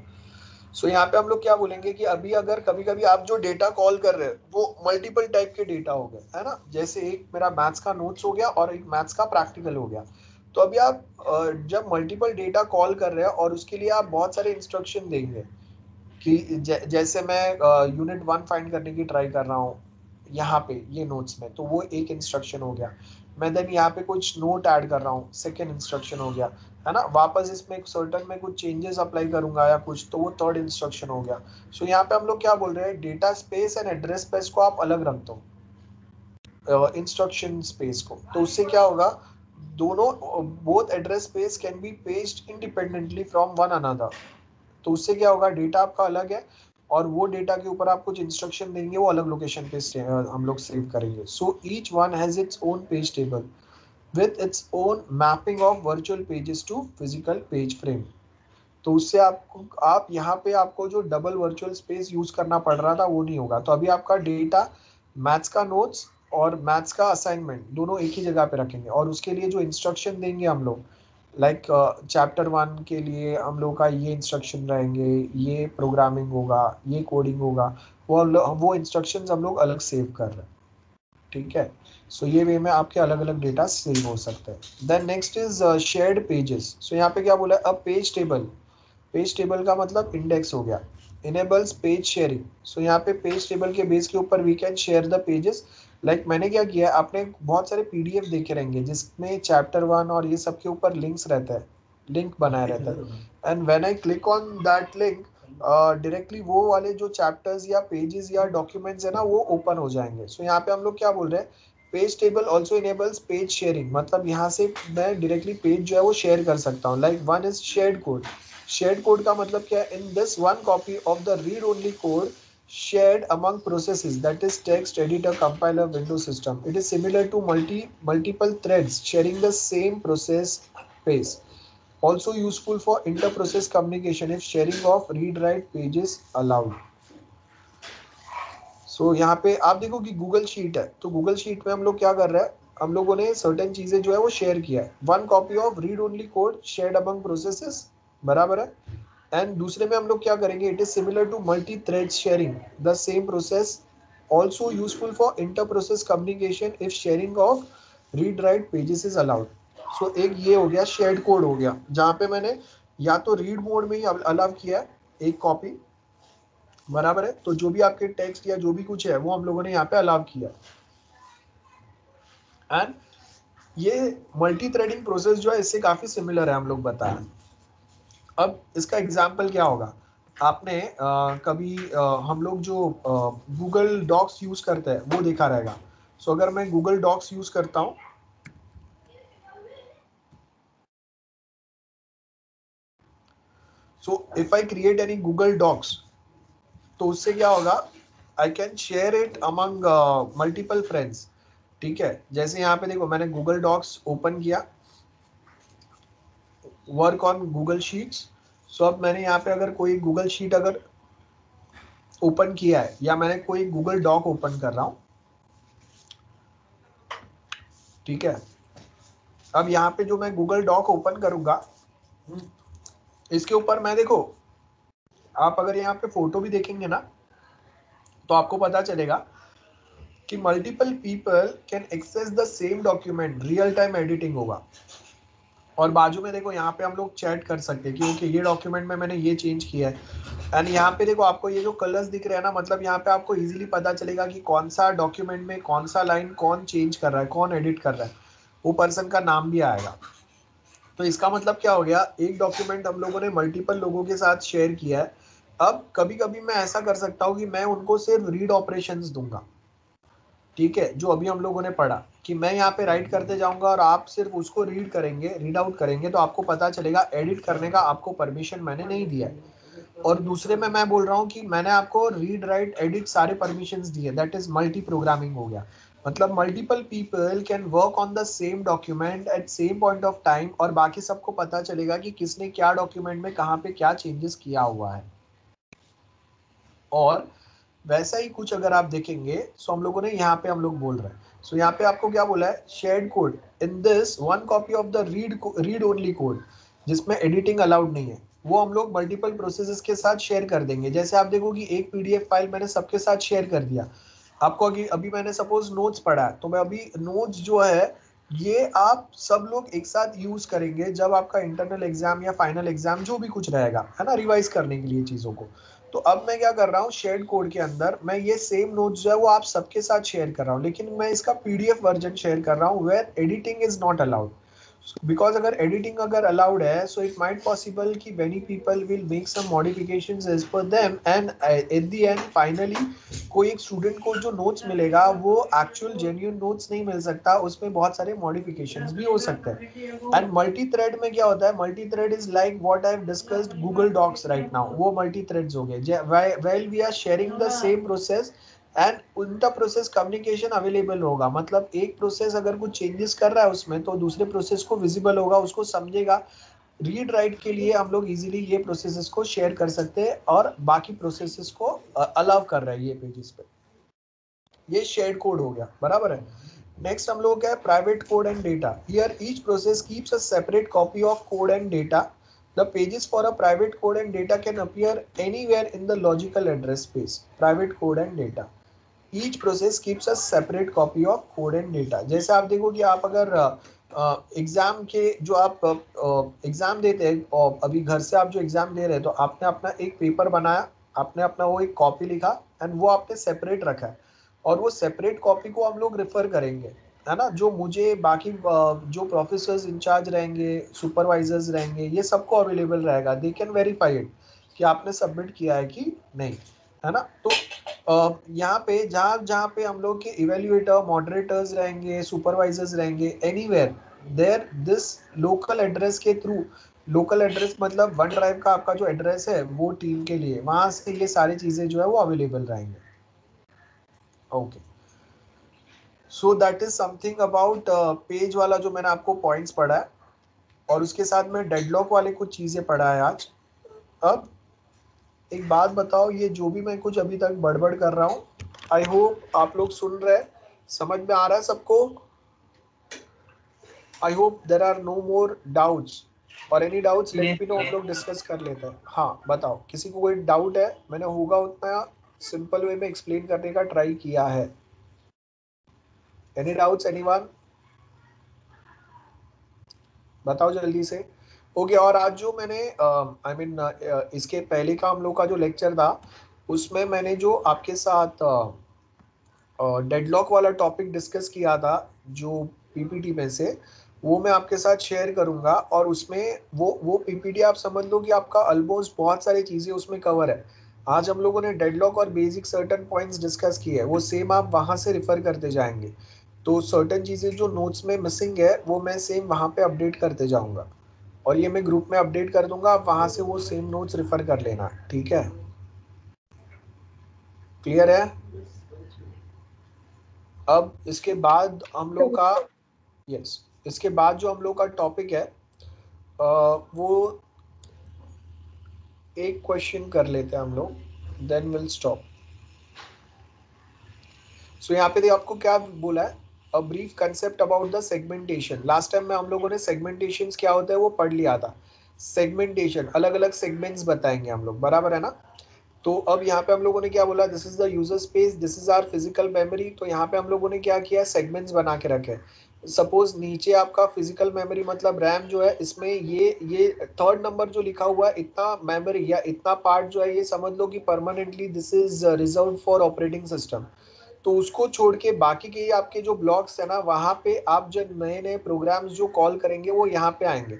So यहाँ पे हम लोग क्या बोलेंगे कि अभी अगर कभी कभी आप जो डेटा कॉल कर रहे हैं वो मल्टीपल टाइप के डेटा हो गए, है ना, जैसे एक मेरा मैथ्स का नोट्स हो गया और एक मैथ्स का प्रैक्टिकल हो गया। तो अभी आप जब मल्टीपल डेटा कॉल कर रहे हैं और उसके लिए आप बहुत सारे इंस्ट्रक्शन देंगे कि जैसे मैं यूनिट 1 फाइंड करने की ट्राई कर रहा हूँ यहाँ पे ये नोट्स में, तो वो एक इंस्ट्रक्शन हो गया। मैं देन यहाँ पे कुछ नोट ऐड कर रहा हूँ, सेकेंड इंस्ट्रक्शन हो गया, है ना। वापस इसमें सर्टन में कुछ चेंजेस अप्लाई करूंगा या कुछ, तो वो थर्ड इंस्ट्रक्शन हो गया। सो यहाँ पे हम लोग क्या बोल रहे हैं, data space and address space को आप अलग रख दो इंस्ट्रक्शन स्पेस को। तो उससे क्या होगा, दोनों both address space can be पेज्ड independently from one another. तो उससे क्या होगा, डेटा आपका अलग है और वो डेटा के ऊपर आप कुछ इंस्ट्रक्शन देंगे, वो अलग लोकेशन पे हम लोग सेव करेंगे। So each one has its own page table with its own mapping of virtual pages to physical page frame. तो उससे आपको, आप यहाँ पे आपको जो डबल वर्चुअल स्पेस यूज करना पड़ रहा था वो नहीं होगा। तो अभी आपका डेटा, मैथ्स का नोट्स और मैथ्स का असाइनमेंट दोनों एक ही जगह पे रखेंगे, और उसके लिए जो इंस्ट्रक्शन देंगे हम लोग, लाइक चैप्टर 1 के लिए हम लोग का ये इंस्ट्रक्शन रहेंगे, ये प्रोग्रामिंग होगा, ये कोडिंग होगा, वो इंस्ट्रक्शंस हम लोग अलग सेव कर रहे हैं, ठीक है। सो ये वे में आपके अलग अलग डेटा सेव हो सकते हैं। Then next is shared pages. So यहाँ पे क्या बोला, अब पेज टेबल, पेज टेबल का मतलब इंडेक्स हो गया, इनेबल्स पेज शेयरिंग। सो यहाँ पे पेज टेबल के बेस के ऊपर we can share the pages. Like मैंने क्या किया, आपने बहुत सारे पीडीएफ देखे रहेंगे जिसमें चैप्टर 1 और ये सब के ऊपर लिंक्स रहते हैं, लिंक बनाए रहता है, and when I click on that link directly वो वाले जो चैप्टर्स या पेजेस या डॉक्यूमेंट्स है ना वो ओपन हो जाएंगे। सो यहाँ पे हम लोग क्या बोल रहे हैं, page table also enables page sharing, मतलब यहाँ से मैं डायरेक्टली पेज जो है वो शेयर कर सकता हूँ। Like one is shared code. Shared code का मतलब क्या है, in this one copy of the read only code shared among processes, that is text editor, compiler, window system. It is similar to multiple threads sharing the same process space. Also useful for inter-process communication if sharing of read-write pages allowed. So यहाँ पे आप देखो कि Google sheet है, तो Google sheet में हम लोग क्या कर रहे हैं, हम लोगों ने सर्टेन चीजें जो है वो शेयर किया है। One copy of read only code shared among processes, बराबर है। एंड दूसरे में हम लोग क्या करेंगे, it is similar to multi thread sharing the same process, also useful for inter process communication if sharing of read write pages is allowed. So एक ये हो गया, शेयर्ड कोड हो गया, जहाँ पे मैंने या तो रीड मोड में ही अलाउ किया है एक कॉपी, बराबर है। तो जो भी आपके टेक्स्ट या जो भी कुछ है वो हम लोगों ने यहाँ पे अलाउ किया। एंड ये मल्टी थ्रेडिंग प्रोसेस जो है इससे काफी सिमिलर है, हम लोग बताया। अब इसका एग्जाम्पल क्या होगा, आपने कभी हम लोग जो गूगल डॉक्स यूज करते हैं वो देखा रहेगा। सो अगर मैं गूगल डॉक्स यूज करता हूँ, so if I create any Google docs, तो उससे क्या होगा, I can share it among multiple friends, ठीक है। जैसे यहाँ पे देखो मैंने गूगल डॉक्स ओपन किया, work on Google sheets. So अब मैंने यहाँ पे अगर कोई गूगल शीट अगर ओपन किया है या मैंने कोई गूगल डॉक ओपन कर रहा हूँ, ठीक है। अब यहाँ पे जो मैं गूगल डॉक ओपन करूंगा, इसके ऊपर मैं देखो, आप अगर यहाँ पे फोटो भी देखेंगे ना तो आपको पता चलेगा कि multiple people can access the same document, real time editing होगा। और बाजू में देखो यहाँ पे हम लोग चैट कर सकते हैं कि ओके ये डॉक्यूमेंट में मैंने ये चेंज किया है। एंड यहाँ पे देखो आपको ये जो कलर्स दिख रहे हैं ना, मतलब यहाँ पे आपको इजीली पता चलेगा कि कौन सा डॉक्यूमेंट में कौन सा लाइन कौन चेंज कर रहा है, कौन एडिट कर रहा है, वो पर्सन का नाम भी आएगा। तो इसका मतलब क्या हो गया, एक डॉक्यूमेंट हम लोगों ने मल्टीपल लोगों के साथ शेयर किया है। अब कभी कभी मैं ऐसा कर सकता हूँ कि मैं उनको सिर्फ रीड ऑपरेशंस दूंगा, ठीक है, जो अभी हम लोगों ने पढ़ा कि मैं यहाँ पे राइट करते जाऊंगा और आप सिर्फ उसको रीड करेंगे, रीड आउट करेंगे, तो आपको पता चलेगा एडिट करने का आपको परमिशन मैंने नहीं दिया है। और दूसरे में मैं बोल रहा हूँ कि मैंने आपको रीड राइट एडिट सारे परमिशंस दिए, दैट इज मल्टी प्रोग्रामिंग हो गया। मतलब multiple people can work on the same document at same point of time, और बाकी सबको पता चलेगा कि किसने क्या डॉक्यूमेंट में कहाँ पे क्या चेंजेस किया हुआ है। और वैसा ही कुछ अगर आप देखेंगे, सो हम लोगों ने यहाँ पे हम लोग बोल रहे हैं, सो यहाँ पे आपको क्या बोला है, shared code in this one copy of the read only code, जिसमें एडिटिंग अलाउड नहीं है, वो हम लोग मल्टीपल प्रोसेसेस के साथ शेयर कर देंगे। जैसे आप देखो कि एक पीडीएफ फाइल मैंने सबके साथ शेयर कर दिया, आपको अभी मैंने सपोज नोट्स पढ़ा है, तो मैं अभी नोट्स जो है ये आप सब लोग एक साथ यूज करेंगे जब आपका इंटरनल एग्जाम या फाइनल एग्जाम जो भी कुछ रहेगा, है ना, रिवाइज करने के लिए चीजों को। तो अब मैं क्या कर रहा हूँ, शेयर्ड कोड के अंदर मैं ये सेम नोट्स जो है वो आप सबके साथ शेयर कर रहा हूँ, लेकिन मैं इसका पीडीएफ वर्जन शेयर कर रहा हूँ where editing is not allowed. Because अगर एडिटिंग अगर अलाउड है, सो इट माइट पॉसिबल कि many people will make some modifications as per them, and at the end finally कोई एक स्टूडेंट को जो नोट्स मिलेगा वो एक्चुअल जेन्युइन नोट्स नहीं मिल सकता, उसमें बहुत सारे मॉडिफिकेशंस भी हो सकते हैं। एंड मल्टी थ्रेड में क्या होता है, multi thread is like what I have discussed Google docs right now, वो मल्टी थ्रेड्स हो गए, while we are sharing the same process and उनका प्रोसेस कम्युनिकेशन अवेलेबल होगा, मतलब एक प्रोसेस अगर कुछ चेंजेस कर रहा है उसमें तो दूसरे प्रोसेस को विजिबल होगा, उसको समझेगा। रीड राइट के लिए हम लोग इजीली ये प्रोसेसेस को शेयर कर सकते हैं और बाकी प्रोसेसेस को अलाउ कर रहा है ये पेजेस पे। ये शेयर्ड कोड हो गया, बराबर है। नेक्स्ट हम लोग क्या है, private code and data. Hear each process keeps a separate copy of code and data. The pages for a private code and data can appear anywhere in the logical address space. Private code and data. Each process keeps a separate copy of code and data. जैसे आप देखो कि आप अगर exam के जो आप exam देते हैं और अभी घर से आप जो एग्जाम दे रहे हैं, तो आपने अपना एक पेपर बनाया, आपने अपना वो एक कॉपी लिखा एंड वो आपने सेपरेट रखा है, और वो सेपरेट कॉपी को हम लोग रेफर करेंगे, है ना, जो मुझे बाकी जो प्रोफेसर्स इंचार्ज रहेंगे, सुपरवाइजर्स रहेंगे, ये सबको अवेलेबल रहेगा, दे कैन वेरीफाई इट कि आपने सबमिट किया है कि नहीं, है ना। तो यहाँ पे जहाँ जहाँ पे हम लोग के इवेल्युएटर, मॉडरेटर्स रहेंगे, सुपरवाइजर्स रहेंगे, anywhere there this local address के थ्रू, लोकल एड्रेस मतलब वन ड्राइव का आपका जो एड्रेस है वो टीम के लिए, वहां से ये सारी चीजें जो है वो अवेलेबल रहेंगे। Okay, so that is something about page वाला जो मैंने आपको पॉइंट्स पढ़ा है, और उसके साथ में डेडलॉक वाले कुछ चीजें पढ़ा है आज। अब एक बात बताओ, ये जो भी मैं कुछ अभी तक बड़बड़ कर रहा हूँ, आई होप आप लोग सुन रहे हैं, समझ में आ रहा है सबको? I hope there are no more doubts, और any doubts let me know, हम लोग डिस्कस कर लेते हैं। हाँ बताओ, किसी को कोई डाउट है? मैंने होगा उतना सिंपल वे में एक्सप्लेन करने का ट्राई किया है। Any doubts anyone? बताओ जल्दी से। ओके, और आज जो मैंने आई मीन इसके पहले का हम लोग का जो लेक्चर था, उसमें मैंने जो आपके साथ डेडलॉक वाला टॉपिक डिस्कस किया था जो पीपीटी में से, वो मैं आपके साथ शेयर करूंगा, और उसमें वो पीपीटी आप समझ लो कि आपका ऑलमोस्ट बहुत सारी चीज़ें उसमें कवर है। आज हम लोगों ने डेडलॉक और बेसिक सर्टन पॉइंट्स डिस्कस किए हैं, वो सेम आप वहाँ से रिफर करते जाएंगे, तो सर्टन चीज़ें जो नोट्स में मिसिंग है वो मैं सेम वहाँ पे अपडेट करते जाऊँगा, और ये मैं ग्रुप में अपडेट कर दूंगा, आप वहाँ से वो सेम नोट्स रिफर कर लेना, ठीक है? क्लियर है? अब इसके बाद हम लोग का, यस, इसके बाद जो हम लोग का टॉपिक है वो एक क्वेश्चन कर लेते हैं हम लोग, देन विल स्टॉप। सो यहाँ पे आपको क्या बोला है, a brief concept about the segmentation. Last time में हम लोगों ने सेगमेंटेशन क्या होता है वो पढ़ लिया था। सेगमेंटेशन, अलग अलग सेगमेंट्स बताएंगे हम लोग, बराबर है ना। तो अब यहाँ पे हम लोगों ने क्या बोला, this is the user space, this is our physical memory. तो यहाँ पे हम लोगों ने क्या किया, सेगमेंट्स बना के रखे। सपोज नीचे आपका फिजिकल मेमोरी मतलब रैम जो है, इसमें ये थर्ड नंबर जो लिखा हुआ है, इतना मेमोरी या इतना पार्ट जो है, ये समझ लो कि permanently this is reserve for operating system. तो उसको छोड़ के बाकी के आपके जो ब्लॉक्स है ना, वहाँ पे आप जो नए नए प्रोग्राम्स जो कॉल करेंगे वो यहाँ पे आएंगे।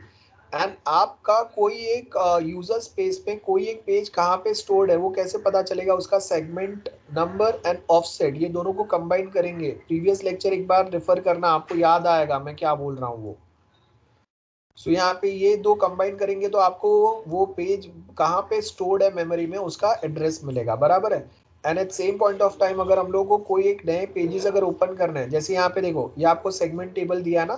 एंड आपका कोई एक यूजर स्पेस पे कोई एक पेज कहाँ पे स्टोर्ड है वो कैसे पता चलेगा, उसका सेगमेंट नंबर एंड ऑफसेट, ये दोनों को कंबाइन करेंगे। प्रीवियस लेक्चर एक बार रेफर करना, आपको याद आएगा मैं क्या बोल रहा हूँ वो। सो यहाँ पे ये दो कंबाइन करेंगे तो आपको वो पेज कहाँ पे स्टोर्ड है मेमोरी में उसका एड्रेस मिलेगा, बराबर है। And at same point of time अगर हम लोगों को कोई एक नए पेजेस अगर ओपन करना है, जैसे यहाँ पे देखो ये आपको सेगमेंट टेबल दिया है ना,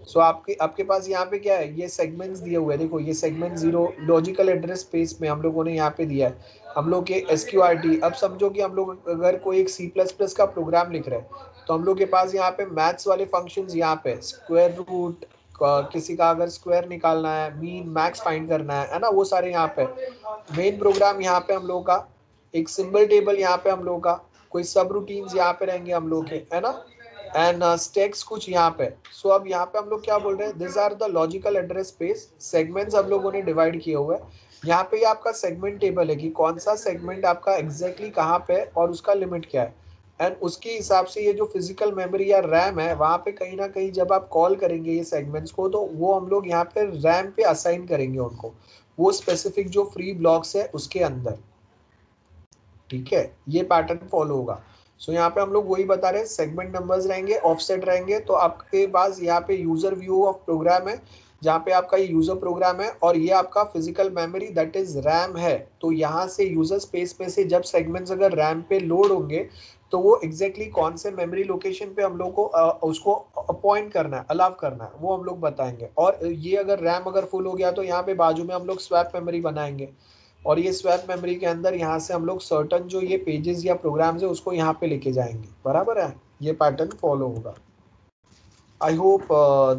सो आपके पास यहाँ पे क्या है, ये सेगमेंट्स दिए हुए हैं, देखो ये सेगमेंट 0 लॉजिकल एड्रेस स्पेस में हम लोगों ने यहाँ पे दिया है। हम लोग के SQRT। अब समझो कि हम लोग अगर कोई एक C++ का प्रोग्राम लिख रहे हैं तो हम लोग के पास यहाँ पे मैथ्स वाले फंक्शंस यहाँ पे स्क्वायर रूट, किसी का अगर स्क्वायर निकालना है, मीन मैक्स फाइंड करना है ना, वो सारे यहाँ पे मेन प्रोग्राम यहाँ पे हम लोग का, एक सिंबल टेबल यहाँ पे हम लोग का, कोई सब रूटीन्स यहाँ पे रहेंगे हम लोग के, है ना, एंड स्टैक्स कुछ यहाँ पे। सो अब यहाँ पे हम लोग क्या बोल रहे हैं, this are the logical address space segments हम लोगों ने डिवाइड किए हुए हैं। यहाँ पे आपका सेगमेंट टेबल है कि कौन सा सेगमेंट आपका एग्जैक्टली कहाँ पे और उसका लिमिट क्या है, एंड उसके हिसाब से ये जो फिजिकल मेमोरी या रैम है वहाँ पे कहीं ना कहीं जब आप कॉल करेंगे ये सेगमेंट्स को तो वो हम लोग यहाँ पे रैम पे असाइन करेंगे उनको, वो स्पेसिफिक जो फ्री ब्लॉक्स है उसके अंदर। ठीक है, ये पैटर्न फॉलो होगा। सो यहाँ पे हम लोग वही बता रहे हैं, सेगमेंट नंबर्स रहेंगे, ऑफसेट रहेंगे। तो आपके पास यहाँ पे यूजर व्यू ऑफ प्रोग्राम है जहाँ पे आपका ये यूजर प्रोग्राम है, और ये आपका physical memory that is RAM है। तो यहाँ से यूजर स्पेस में से जब सेगमेंट्स अगर रैम पे लोड होंगे तो वो एग्जैक्टली कौन से मेमोरी लोकेशन पे हम लोग को उसको अपॉइंट करना है, अलाउ करना है, वो हम लोग बताएंगे। और ये अगर रैम अगर फुल हो गया तो यहाँ पे बाजू में हम लोग स्वैप मेमोरी बनाएंगे, और ये स्वैप मेमोरी के अंदर यहाँ से हम लोग सर्टन जो ये पेजेस या प्रोग्राम्स है उसको यहाँ पे लेके जाएंगे। बराबर है, ये पैटर्न फॉलो होगा। I hope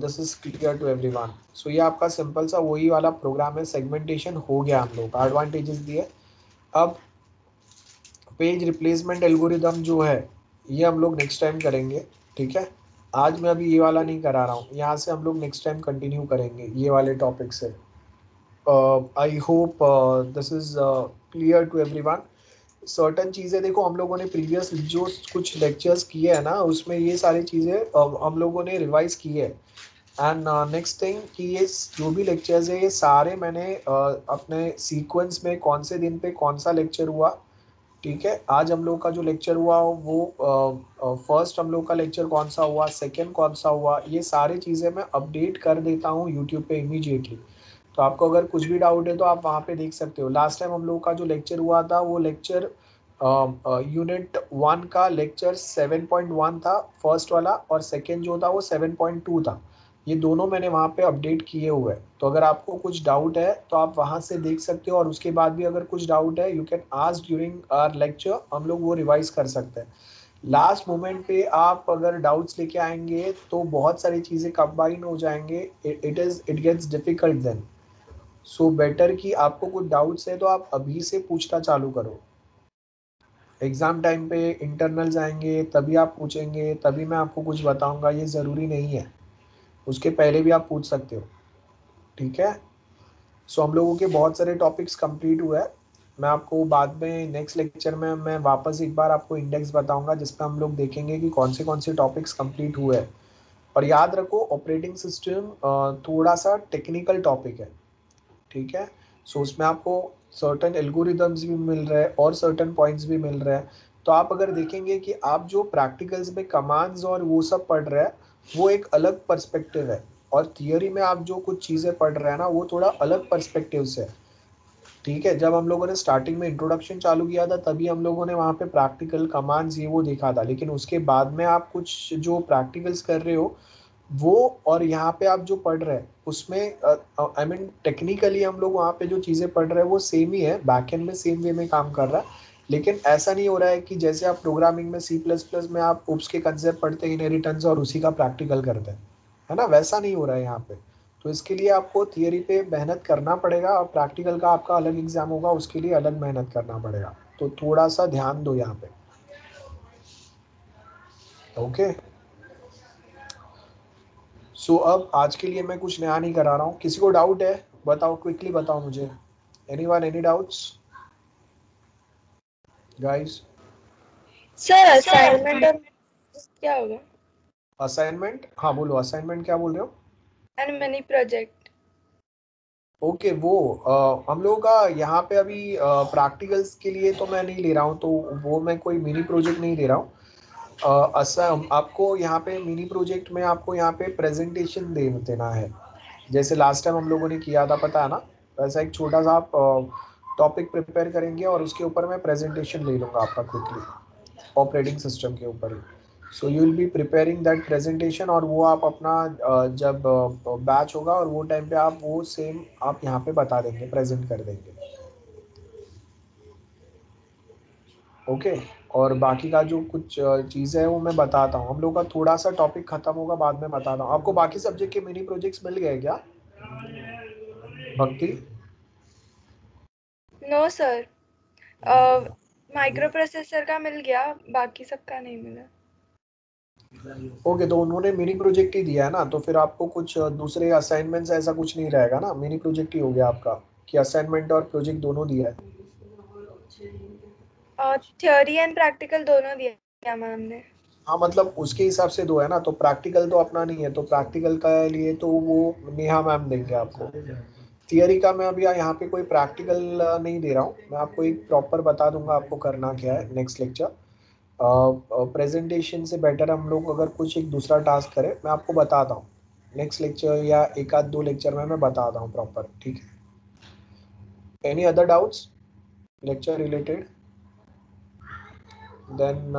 this is clear to everyone. So ये आपका सिंपल सा वही वाला प्रोग्राम है, सेगमेंटेशन हो गया हम लोग एडवांटेजेस दिए। अब पेज रिप्लेसमेंट एल्गोरिदम जो है ये हम लोग नेक्स्ट टाइम करेंगे। ठीक है, आज मैं अभी ये वाला नहीं करा रहा हूँ, यहाँ से हम लोग नेक्स्ट टाइम कंटिन्यू करेंगे ये वाले टॉपिक से। I hope this is clear to everyone. Certain चीज़ें देखो हम लोगों ने प्रीवियस जो कुछ लेक्चर्स किए हैं ना उसमें ये सारी चीज़ें हम लोगों ने रिवाइज की है। एंड नेक्स्ट थिंग कि ये जो भी लेक्चर्स है ये सारे मैंने अपने सीक्वेंस में कौन से दिन पे कौन सा लेक्चर हुआ। ठीक है, आज हम लोग का जो लेक्चर हुआ वो फर्स्ट हम लोग का लेक्चर कौन सा हुआ, सेकंड कौन सा हुआ, ये सारी चीज़ें मैं अपडेट कर देता हूँ यूट्यूब पे इमीडिएटली। तो आपको अगर कुछ भी डाउट है तो आप वहाँ पे देख सकते हो। लास्ट टाइम हम लोग का जो लेक्चर हुआ था वो लेक्चर यूनिट 1 का लेक्चर 7.1 था फर्स्ट वाला, और सेकेंड जो था वो 7.2 था। ये दोनों मैंने वहाँ पे अपडेट किए हुए हैं। तो अगर आपको कुछ डाउट है तो आप वहाँ से देख सकते हो, और उसके बाद भी अगर कुछ डाउट है you can ask during our lecture, हम लोग वो रिवाइज कर सकते हैं। लास्ट मोमेंट पे आप अगर डाउट्स लेके आएंगे तो बहुत सारी चीज़ें कंबाइन हो जाएंगे, it gets difficult then. So better कि आपको कुछ डाउट्स है तो आप अभी से पूछना चालू करो। एग्ज़ाम टाइम पे इंटरनल्स आएंगे तभी आप पूछेंगे, तभी मैं आपको कुछ बताऊंगा, ये ज़रूरी नहीं है। उसके पहले भी आप पूछ सकते हो। ठीक है, सो हम लोगों के बहुत सारे टॉपिक्स कंप्लीट हुए हैं। मैं आपको बाद में नेक्स्ट लेक्चर में मैं वापस एक बार आपको इंडेक्स बताऊंगा जिसमें हम लोग देखेंगे कि कौन से टॉपिक्स कंप्लीट हुए हैं। और याद रखो ऑपरेटिंग सिस्टम थोड़ा सा टेक्निकल टॉपिक है। ठीक है, सो उसमें आपको सर्टन एल्गोरिदम्स भी मिल रहे हैं और सर्टन पॉइंट्स भी मिल रहे हैं। तो आप अगर देखेंगे कि आप जो प्रैक्टिकल्स में कमांड्स और वो सब पढ़ रहे हैं वो एक अलग पर्सपेक्टिव है, और थियोरी में आप जो कुछ चीज़ें पढ़ रहे हैं ना वो थोड़ा अलग पर्सपेक्टिव से है। ठीक है, जब हम लोगों ने स्टार्टिंग में इंट्रोडक्शन चालू किया था तभी हम लोगों ने वहाँ पे प्रैक्टिकल कमांड्स ये वो देखा था, लेकिन उसके बाद में आप कुछ जो प्रैक्टिकल्स कर रहे हो वो और यहाँ पे आप जो पढ़ रहे हैं उसमें आई मीन टेक्निकली हम लोग वहाँ पे जो चीज़ें पढ़ रहे हैं वो सेम ही है, बैकएंड में सेम वे में काम कर रहा है। लेकिन ऐसा नहीं हो रहा है कि जैसे आप प्रोग्रामिंग में C++ में आप उप्स के कंसेप्ट पढ़ते हैं इनहेरिटेंस और उसी का प्रैक्टिकल करते हैं, है ना, वैसा नहीं हो रहा है यहाँ पे। तो इसके लिए आपको थियरी पे मेहनत करना पड़ेगा और प्रैक्टिकल का आपका अलग एग्जाम होगा, उसके लिए अलग मेहनत करना पड़ेगा। तो थोड़ा सा ध्यान दो यहाँ पे। ओके, सो अब आज के लिए मैं कुछ नया नहीं करा रहा हूँ। किसी को डाउट है बताओ, क्विकली बताओ मुझे। Anyone, any doubts guys? Sir assignment और क्या होगा? असाइनमेंट, हाँ बोलो, असाइनमेंट क्या बोल रहे हो? And mini project. ओके, वो हम लोगों का यहाँ पे अभी प्रैक्टिकल्स के लिए तो मैं नहीं ले रहा हूँ, तो वो मैं कोई मिनी प्रोजेक्ट नहीं दे रहा हूँ। आपको यहाँ पे मिनी प्रोजेक्ट में आपको यहाँ पे प्रेजेंटेशन देना है, जैसे लास्ट टाइम हम लोगों ने किया था, पता है ना। वैसा एक छोटा सा आप टॉपिक प्रिपेयर करेंगे और उसके ऊपर मैं प्रेजेंटेशन ले लूँगा आपका क्विकली, ऑपरेटिंग सिस्टम के ऊपर ही। So you will be preparing that presentation, और वो आप अपना जब बैच होगा और वो टाइम पे आप वो सेम आप यहाँ पे बता देंगे, प्रेजेंट कर देंगे। ओके, और बाकी का जो कुछ चीज़ें है वो मैं बताता हूँ। हम लोग का थोड़ा सा टॉपिक खत्म होगा, बाद में बताता हूँ आपको। बाकी सब्जेक्ट के मिनी प्रोजेक्ट्स मिल गए क्या भक्ति? नो सर, माइक्रो प्रोसेसर का मिल गया, बाकी सबका नहीं मिला। ओके, तो उन्होंने मिनी प्रोजेक्ट ही दिया है ना, तो फिर आपको कुछ दूसरे असाइनमेंट्स ऐसा कुछ नहीं रहेगा ना, मिनी प्रोजेक्ट ही हो गया आपका, कि असाइनमेंट और प्रोजेक्ट दोनों दिया है? थ्योरी एंड प्रैक्टिकल दोनों दिया मैम ने। हाँ, मतलब उसके हिसाब से दो है ना, तो प्रैक्टिकल तो अपना नहीं है, तो प्रैक्टिकल का लिए तो वो नेहा मैम देंगे आपको। थियरी का मैं अभी यहाँ पे कोई प्रैक्टिकल नहीं दे रहा हूँ, मैं आपको एक प्रॉपर बता दूंगा आपको करना क्या है नेक्स्ट लेक्चर। प्रेजेंटेशन से बेटर हम लोग अगर कुछ एक दूसरा टास्क करें, मैं आपको बताता हूँ नेक्स्ट लेक्चर या एक आध दो लेक्चर में मैं बताता हूँ प्रॉपर, ठीक है? Any other doubts lecture related? Then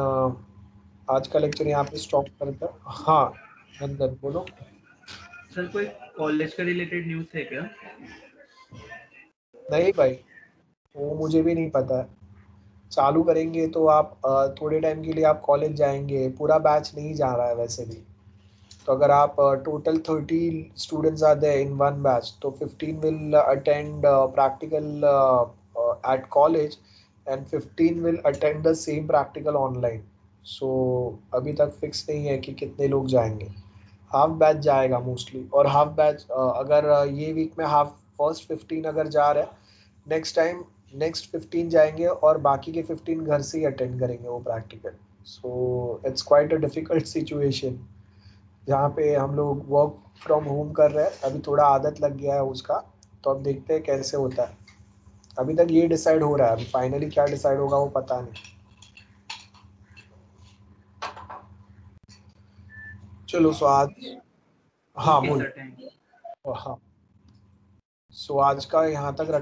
आज का लेक्चर यहाँ पे स्टॉप करते हैं। हाँ नंदन बोलो। सर कोई कॉलेज का रिलेटेड न्यूज़ है क्या? नहीं भाई, वो मुझे भी नहीं पता है। चालू करेंगे तो आप थोड़े टाइम के लिए आप कॉलेज जाएंगे, पूरा बैच नहीं जा रहा है वैसे भी। तो अगर आप total 30 students are there in one batch, तो 15 will attend practical at college and 15 will attend the same practical online. So अभी तक फिक्स नहीं है कि कितने लोग जाएंगे। हाफ बैच जाएगा मोस्टली, और हाफ बैच अगर ये वीक में हाफ फर्स्ट 15 अगर जा रहे हैं, नेक्स्ट टाइम नेक्स्ट 15 जाएंगे और बाकी के 15 घर से ही अटेंड करेंगे वो practical. So it's quite a difficult situation जहाँ पे हम लोग वर्क फ्रॉम होम कर रहे हैं। अभी थोड़ा आदत लग गया है उसका, तो अब देखते हैं कैसे होता है। अभी तक ये डिसाइड हो रहा है, अभी फाइनली क्या डिसाइड होगा वो पता नहीं। चलो सो आज, हाँ ओके बोलो। Sir, thank you. हाँ, सो आज का यहाँ तक रख